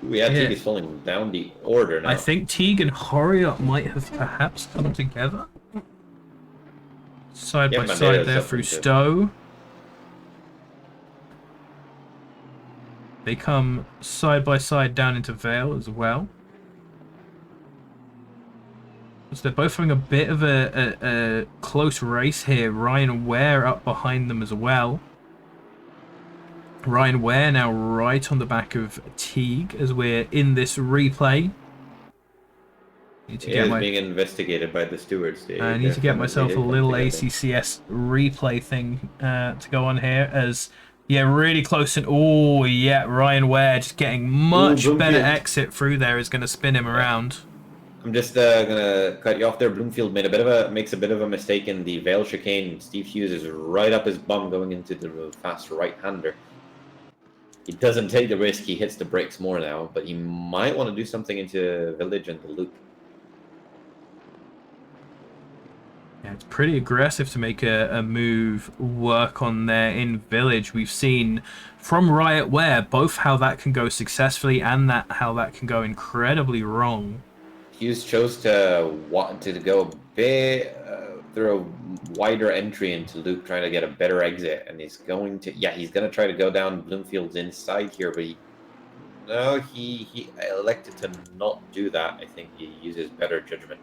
Teague is falling down the order now. I think Teague and Horiot might have perhaps come together. Side by side there through Stowe. They come side by side down into Vale as well. So they're both having a bit of a close race here. Ryan Ware up behind them as well. Ryan Ware now right on the back of Teague as we're in this replay. Being investigated by the stewards. I need to get myself a little ACCS replay thing to go on here as, really close. And Ryan Ware just getting much better exit through there is going to spin him around. I'm just going to cut you off there. Bloomfield makes a bit of a mistake in the Vale chicane. Steve Hughes is right up his bum going into the fast right-hander. he doesn't take the risk. He hits the brakes more now, but he might want to do something into Village and the loop. Yeah, it's pretty aggressive to make a move work on there in Village. We've seen from Riotware both how that can go successfully and how that can go incredibly wrong. Hughes chose to want to go a bit through a wider entry into Luke, trying to get a better exit, and he's going to he's going to try to go down Bloomfield's inside here, but he elected to not do that. I think he uses better judgment.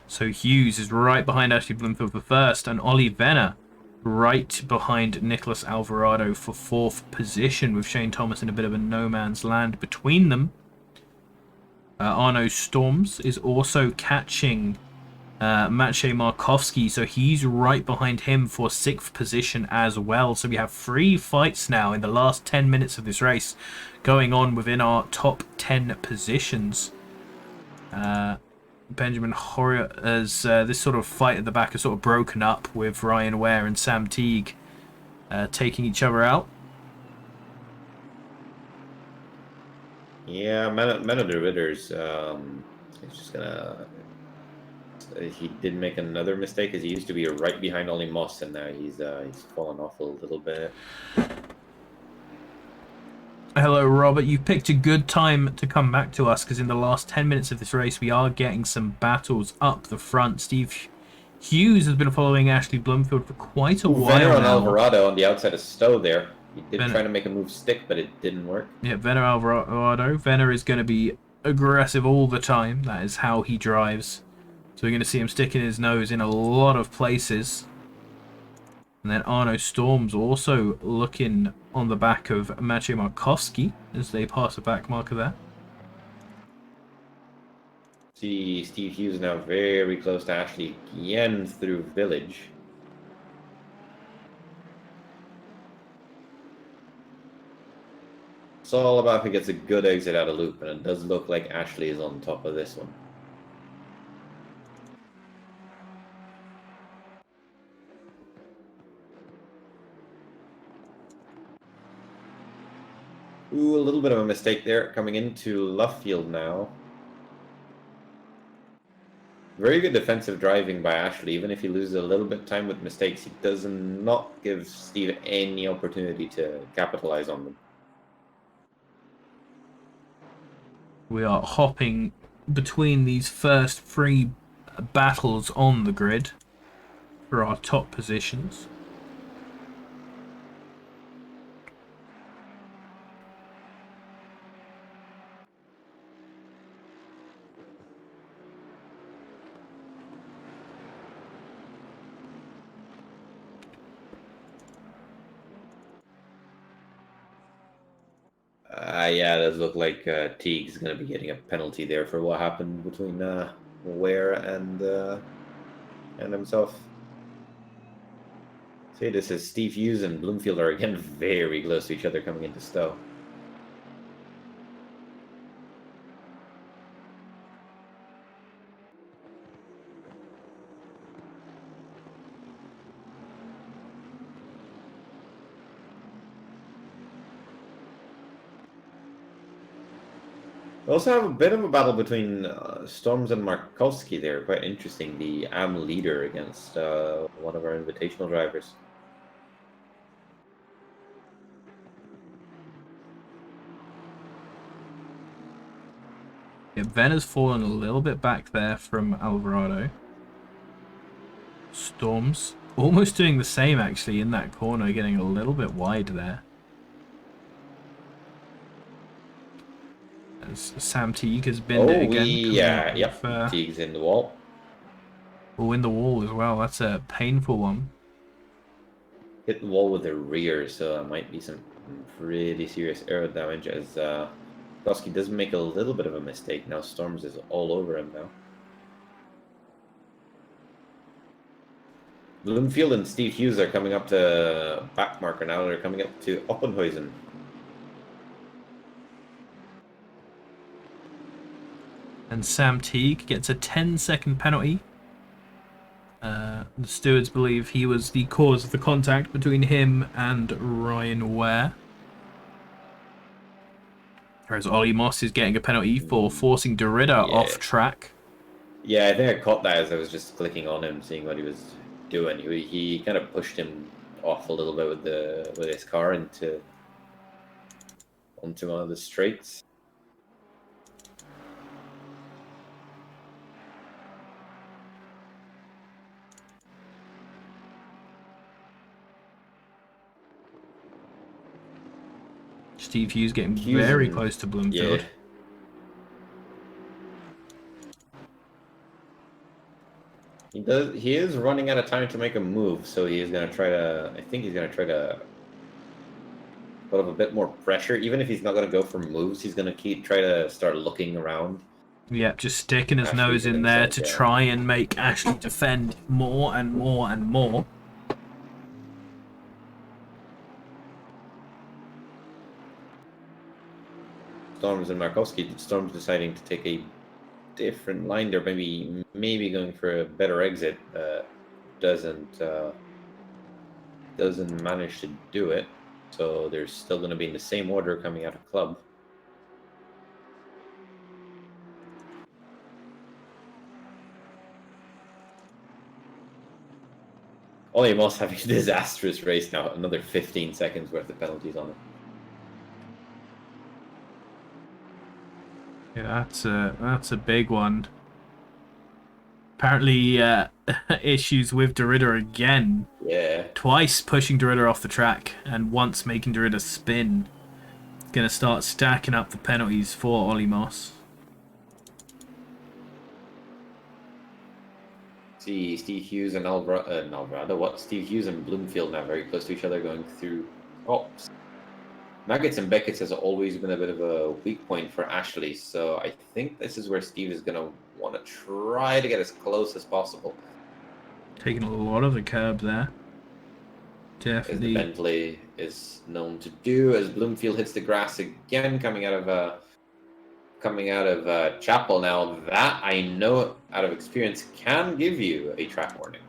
So Hughes is right behind Ashley Bloomfield for first, and Ollie Venner right behind Nicholas Alvarado for fourth position, with Shane Thomas in a bit of a no man's land between them. Arno Storms is also catching Maciej Markowski, so he's right behind him for sixth position as well. So we have 3 fights now in the last 10 minutes of this race going on within our top 10 positions. Benjamin Horriot, as this sort of fight at the back has sort of broken up with Ryan Ware and Sam Teague taking each other out. Yeah, Man of the Ritters. He's just gonna. He did make another mistake, as he used to be right behind Ollie Moss, and now he's fallen off a little bit. Hello, Robert. You've picked a good time to come back to us, because in the last 10 minutes of this race, we are getting some battles up the front. Steve Hughes has been following Ashley Bloomfield for quite a while Venner now. on Alvarado on the outside of Stowe there. He did try to make a move stick, but it didn't work. Yeah, Venner Alvarado. Venner is going to be aggressive all the time. That is how he drives. So we're going to see him sticking his nose in a lot of places. And then Arno Storms also looking on the back of Maciej Markowski as they pass a back marker there. See Steve Hughes now very close to Ashley again through Village. It's all about if he gets a good exit out of loop, and it does look like Ashley is on top of this one. Ooh, a little bit of a mistake there coming into Luffield now. Very good defensive driving by Ashley. Even if he loses a little bit of time with mistakes, he does not give Steve any opportunity to capitalize on them. We are hopping between these first 3 battles on the grid for our top positions. Yeah, it does look like Teague's going to be getting a penalty there for what happened between Ware and himself. See, this is Steve Hughes and Bloomfield are again very close to each other coming into Stowe. We also have a bit of a battle between Storms and Markowski there. Quite interesting. The AM leader against one of our invitational drivers. Yeah, Ven has fallen a little bit back there from Alvarado. Storms almost doing the same actually in that corner, getting a little bit wide there. As Sam Teague has been it again. Teague's in the wall. Oh, in the wall as well. That's a painful one. Hit the wall with the rear, so that might be some pretty serious aero damage, as Koski does make a little bit of a mistake. Now Storms is all over him now. Bloomfield and Steve Hughes are coming up to back marker now. They're coming up to Oppenhuizen. And Sam Teague gets a 10-second penalty The stewards believe he was the cause of the contact between him and Ryan Ware. Whereas Ollie Moss is getting a penalty for forcing Derrida off track. Yeah, I think I caught that as I was just clicking on him, seeing what he was doing. He kind of pushed him off a little bit with his car onto one of the straights. Steve Hughes getting very close to Bloomfield. Yeah. He is running out of time to make a move, so he is going to try to. I think he's going to try to put up a bit more pressure. Even if he's not going to go for moves, he's going to try to start looking around. Yep, just sticking his nose in there to try and make Ashley defend more and more and more. Storms and Markowski. Storms deciding to take a different line there, maybe going for a better exit. Doesn't manage to do it. So they're still going to be in the same order coming out of club. Ollie Moss having a disastrous race now. Another 15 seconds worth of penalties on him. Yeah, that's a big one. Apparently, issues with Derrida again. Yeah. Twice pushing Derrida off the track, and once making Derrida spin. Gonna start stacking up the penalties for Ollie Moss. See Steve Hughes and Alvarado. Steve Hughes and Bloomfield now very close to each other going through Ops. Maggots and Beckett's has always been a bit of a weak point for Ashley, so I think this is where Steve is going to want to try to get as close as possible. Taking a lot of the curb there. Definitely. As the Bentley is known to do, as Bloomfield hits the grass again, coming out of Chapel. Now that I know out of experience can give you a track warning.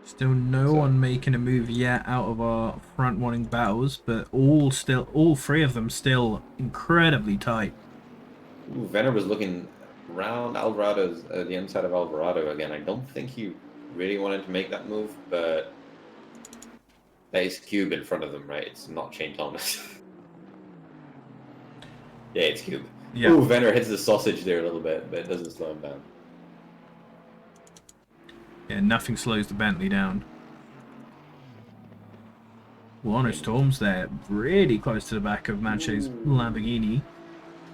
Still no one making a move yet out of our front running battles, but all three of them still incredibly tight. Ooh, Venner was looking around Alvarado's the inside of Alvarado again. I don't think he really wanted to make that move, but that is Cube in front of them, right? It's not Shane Thomas. Yeah, it's Cube. Yeah. Ooh, Venner hits the sausage there a little bit, but it doesn't slow him down. Yeah, nothing slows the Bentley down. Warner Storms there, really close to the back of Manche's Lamborghini.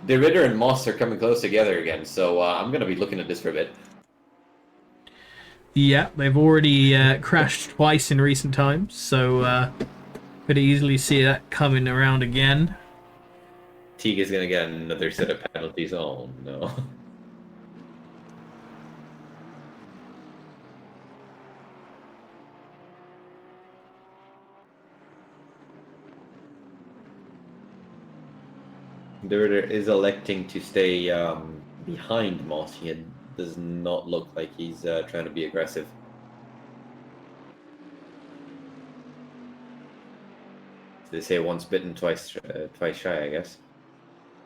Derrida and Moss are coming close together again, so I'm going to be looking at this for a bit. Yeah, they've already crashed twice in recent times, so could easily see that coming around again. Teague is going to get another set of penalties. Oh, no. Derrida is electing to stay behind Moss. He does not look like he's trying to be aggressive. They say once bitten, twice shy, I guess.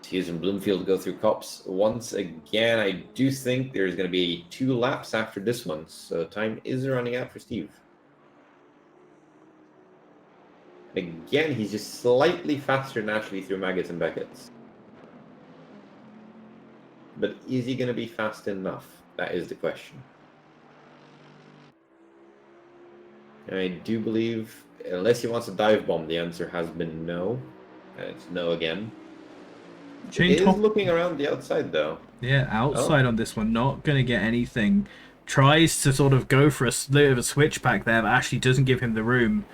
Hughes and Bloomfield go through Cops once again. I do think there's going to be 2 laps after this one, so time is running out for Steve. Again, he's just slightly faster naturally through Maggots and Beckett's. But is he going to be fast enough? That is the question. And I do believe, unless he wants a dive bomb, the answer has been no. And it's no again. He is looking around the outside, though. Yeah, outside on this one. Not going to get anything. Tries to sort of go for a bit of a switchback there, but Ashley doesn't give him the room.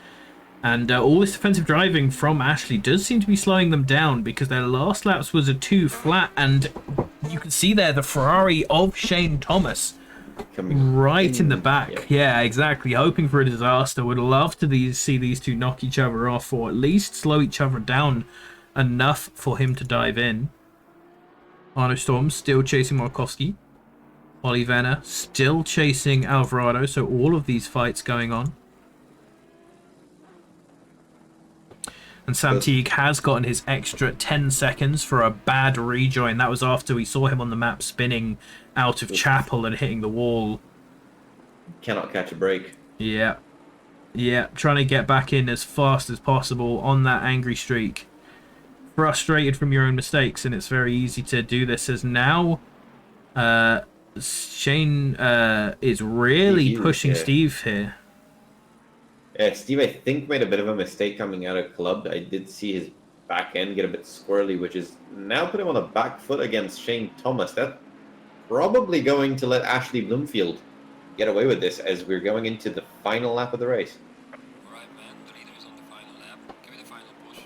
And all this defensive driving from Ashley does seem to be slowing them down, because their last laps was a 2 flat, and you can see there the Ferrari of Shane Thomas right in the back. Yeah, exactly. Hoping for a disaster. Would love to see these two knock each other off, or at least slow each other down enough for him to dive in. Arno Storm still chasing Markowski. Ollie Venner still chasing Alvarado, so all of these fights going on. And Sam Teague has gotten his extra 10 seconds for a bad rejoin. That was after we saw him on the map spinning out of Chapel and hitting the wall. Cannot catch a break. Yeah. Yeah, trying to get back in as fast as possible on that angry streak. Frustrated from your own mistakes, and it's very easy to do this as now Shane is really pushing Steve here. Yeah, Steve, I think, made a bit of a mistake coming out of club. I did see his back end get a bit squirrely, which is now put him on the back foot against Shane Thomas. That's probably going to let Ashley Bloomfield get away with this as we're going into the final lap of the race. Alright, man. The leader is on the final lap. Give it a final push.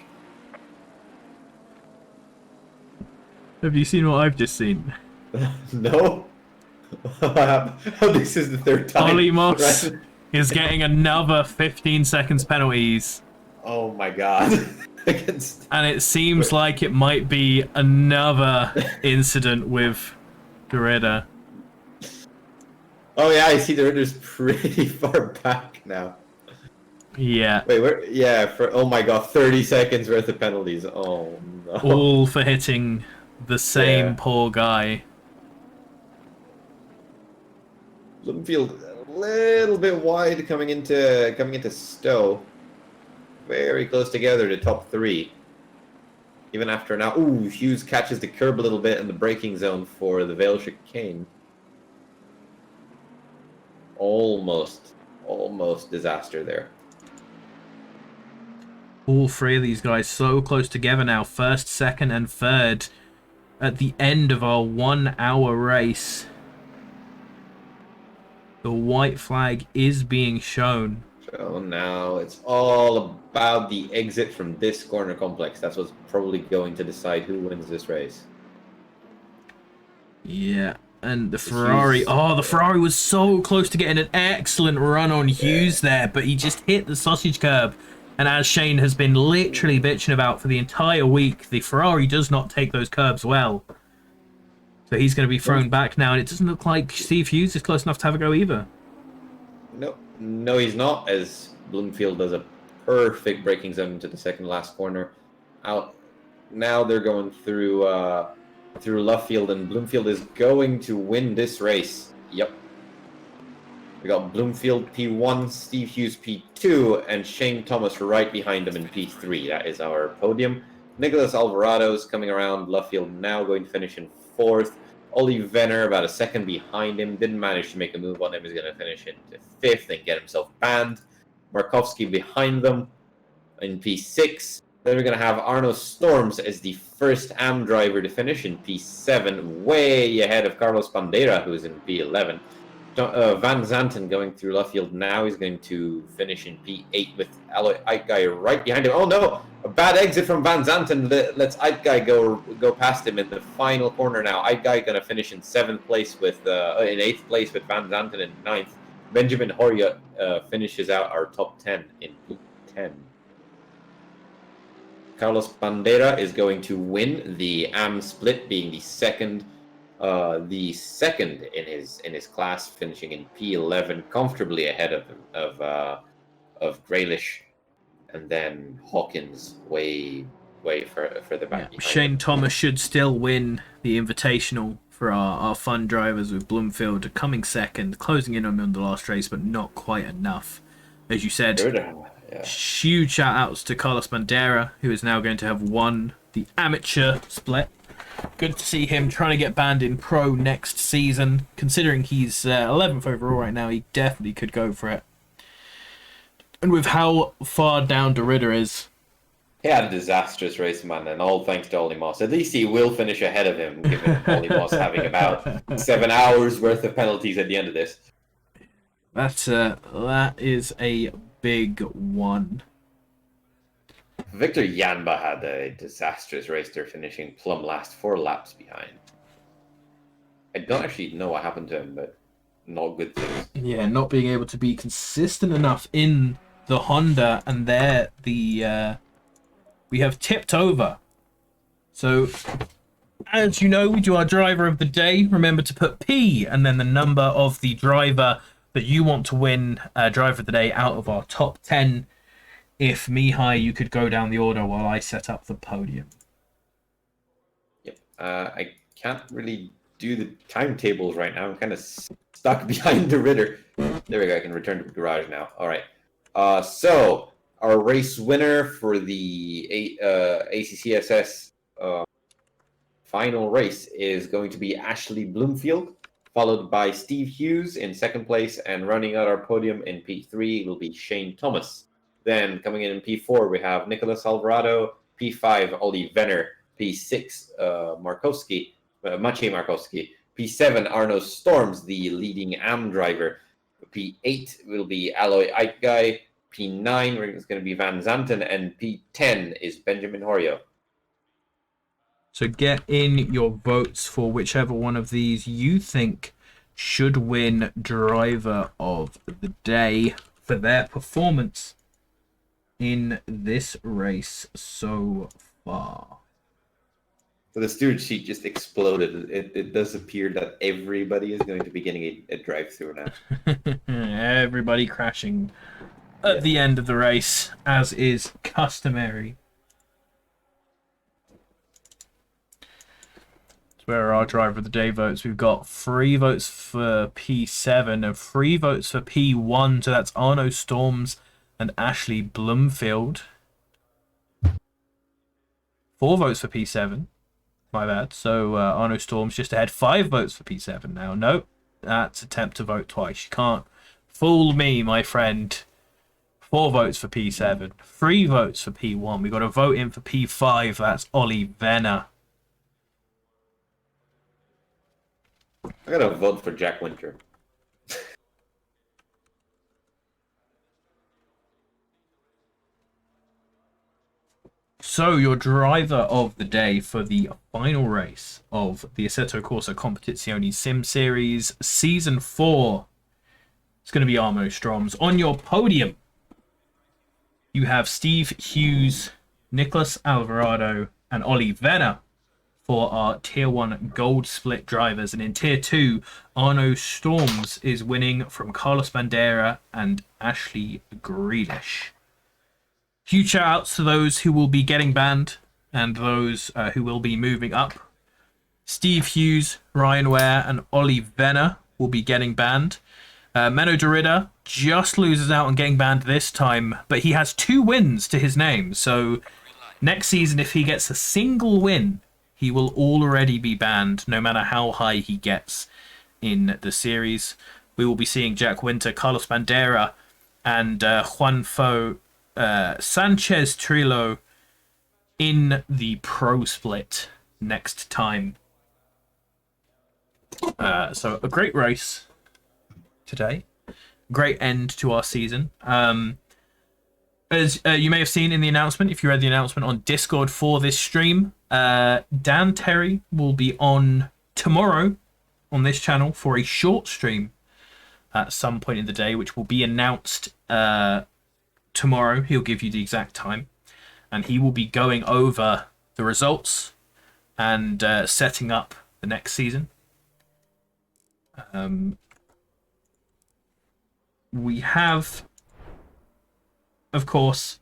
Have you seen what I've just seen? No? Oh, this is the third time. Ollie Moss Right? is getting another 15 seconds penalties. Oh my god. Against... And it seems like it might be another incident with Doreda. Oh yeah, I see the Ritter's pretty far back now. Yeah. Wait, where? Yeah, for oh my god, 30 seconds worth of penalties. Oh no. All for hitting the same Yeah. poor guy. Bloomfield a little bit wide coming into Stowe. Very close together to top three. Even after now, ooh, Hughes catches the curb a little bit in the braking zone for the Vale chicane. Almost disaster there. All three of these guys so close together now. First, second, and third at the end of our 1 hour race. The white flag is being shown. So now it's all about the exit from this corner complex. That's what's probably going to decide who wins this race. Yeah, and the Ferrari. Oh, the Ferrari was so close to getting an excellent run on Hughes there, but he just hit the sausage curb. And as Shane has been literally bitching about for the entire week, the Ferrari does not take those curbs well. So he's going to be thrown back now, and it doesn't look like Steve Hughes is close enough to have a go either. No, he's not, as Bloomfield does a perfect braking zone into the second last corner. Out now they're going through Luffield, and Bloomfield is going to win this race. Yep. We got Bloomfield P1, Steve Hughes P2, and Shane Thomas right behind him in P3. That is our podium. Nicholas Alvarado's coming around. Luffield now going to finish in fourth. Ollie Venner about a second behind him. Didn't manage to make a move on him. He's going to finish into fifth and get himself banned. Markowski behind them in P6. Then we're going to have Arno Storms as the first AM driver to finish in P7, way ahead of Carlos Bandera, who's in P11. Van Zanten going through Luffield now. He's going to finish in P8 with Aloy Eitguy right behind him. Oh no! A bad exit from Van Zanten. Let's Eitguy go past him in the final corner now. Eitguy going to finish in 7th place with in 8th place with Van Zanten in 9th. Benjamin Horia finishes out our top 10 in P10. Carlos Bandera is going to win the AM split, being the second in his class, finishing in P11, comfortably ahead of Graylish, and then Hawkins way further back. Yeah. Shane Thomas should still win the Invitational for our fun drivers, with Bloomfield coming second, closing in on the last race, but not quite enough. As you said, huge shout outs to Carlos Bandera, who is now going to have won the amateur split. Good to see him trying to get banned in pro next season. Considering he's 11th overall right now, he definitely could go for it. And with how far down Derrida is... He had a disastrous race, man, and all thanks to Ollie Moss. At least he will finish ahead of him, given Ollie Moss having about 7 hours worth of penalties at the end of this. That is a big one. Victor Yanba had a disastrous race there, finishing plumb last 4 laps behind. I don't actually know what happened to him, but not good things. Yeah, not being able to be consistent enough in the Honda, and there we have tipped over So, as you know, we do our driver of the day. Remember to put P and then the number of the driver that you want to win driver of the day out of our top 10. If Mihai, you could go down the order while I set up the podium. Yep. I can't really do the timetables right now. I'm kind of stuck behind the Ritter. There we go. I can return to the garage now. All right. So our race winner for the ACCSS final race is going to be Ashley Bloomfield, followed by Steve Hughes in second place, and running out our podium in P3 will be Shane Thomas. Then coming in P4, we have Nicholas Alvarado, P5, Ollie Venner, P6, Maciej Markowski, P7, Arno Storms, the leading AM driver, P8 will be Aloy Aikguy, P9 is going to be Van Zanten, and P10 is Benjamin Horio. So get in your votes for whichever one of these you think should win driver of the day for their performance in this race so far. So the steward sheet just exploded. It does appear that everybody is going to be getting a drive-through now. Everybody crashing at the end of the race, as is customary. Where are our driver of the day votes? We've got 3 votes for P7 and 3 votes for P1. So that's Arno Storms and Ashley Bloomfield. 4 votes for P7. My bad. So Arno Storms just ahead. 5 votes for P7 now. Nope. That's attempt to vote twice. You can't fool me, my friend. 4 votes for P7. 3 votes for P1. We've got a vote in for P5. That's Ollie Venner. I'm going to vote for Jack Winter. So your driver of the day for the final race of the Assetto Corsa Competizione Sim Series Season 4 is going to be Arno Storms. On your podium, you have Steve Hughes, Nicholas Alvarado, and Ollie Venner for our Tier 1 Gold Split drivers. And in Tier 2, Arno Storms is winning from Carlos Bandera and Ashley Grealish. Huge shout outs to those who will be getting banned and those who will be moving up. Steve Hughes, Ryan Ware, and Ollie Venner will be getting banned. Menno Derrida just loses out on getting banned this time, but he has 2 wins to his name. So next season, if he gets a single win, he will already be banned, no matter how high he gets in the series. We will be seeing Jack Winter, Carlos Bandera, and Juanfo Sanchez Trillo in the Pro Split next time. So a great race today. Great end to our season. As you may have seen in the announcement, if you read the announcement on Discord for this stream, Dan Terry will be on tomorrow on this channel for a short stream at some point in the day, which will be announced tomorrow. He'll give you the exact time, and he will be going over the results and setting up the next season. We have, of course,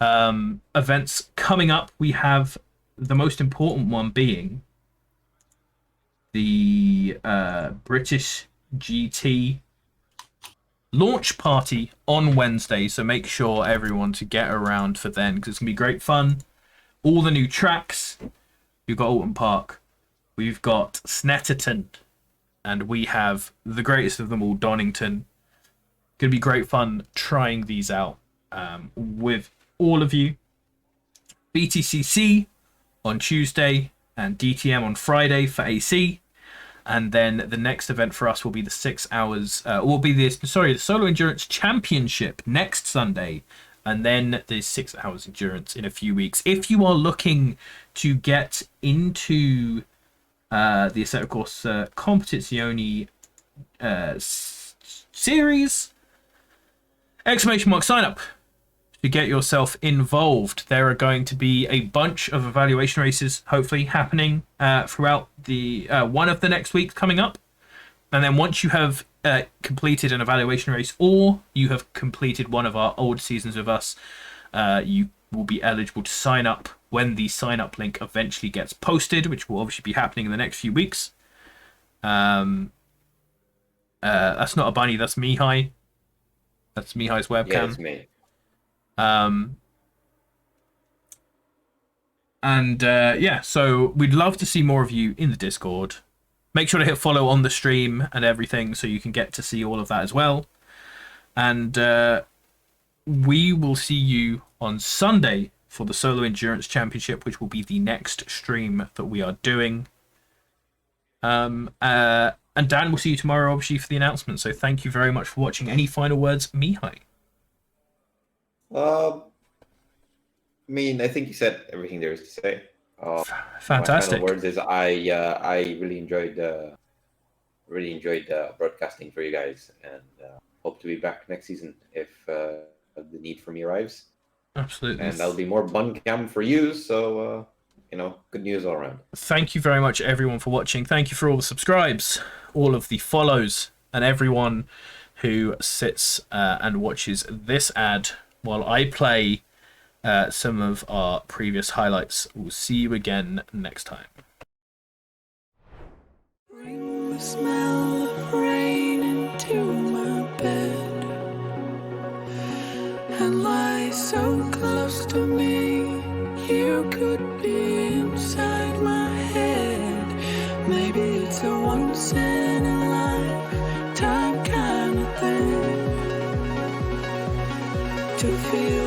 events coming up. We have the most important one being the British GT launch party on Wednesday. So make sure everyone to get around for then, because it's going to be great fun. All the new tracks. You've got Alton Park. We've got Snetterton. And we have the greatest of them all, Donington. Going to be great fun trying these out with all of you. BTCC on Tuesday and DTM on Friday for AC. And then the next event for us will be the 6 hours, the Solo Endurance Championship next Sunday. And then the 6 hours endurance in a few weeks. If you are looking to get into the Assetto Corsa Competizione series, ! Sign up to get yourself involved. There are going to be a bunch of evaluation races, hopefully, happening throughout the one of the next weeks coming up. And then once you have completed an evaluation race, or you have completed one of our old seasons with us, you will be eligible to sign up when the sign up link eventually gets posted, which will obviously be happening in the next few weeks. That's not a bunny, that's Mihai. That's Mihai's webcam. Yeah, it's me. So we'd love to see more of you in the Discord. Make sure to hit follow on the stream and everything so you can get to see all of that as well. And we will see you on Sunday for the Solo Endurance Championship, which will be the next stream that we are doing. And Dan, we'll see you tomorrow, obviously, for the announcement. So thank you very much for watching. Any final words, Mihai? I think you said everything there is to say. Fantastic. My final words is I really enjoyed broadcasting for you guys, and hope to be back next season if the need for me arrives. Absolutely. And that'll be more bun cam for you. So good news all around. Thank you very much, everyone, for watching. Thank you for all the subscribes, all of the follows, and everyone who sits and watches this ad while I play some of our previous highlights. We'll see you again next time. Bring the smell of rain into my bed and lie so close to me. You could be inside my head. Maybe it's a once in a lifetime kind of thing to feel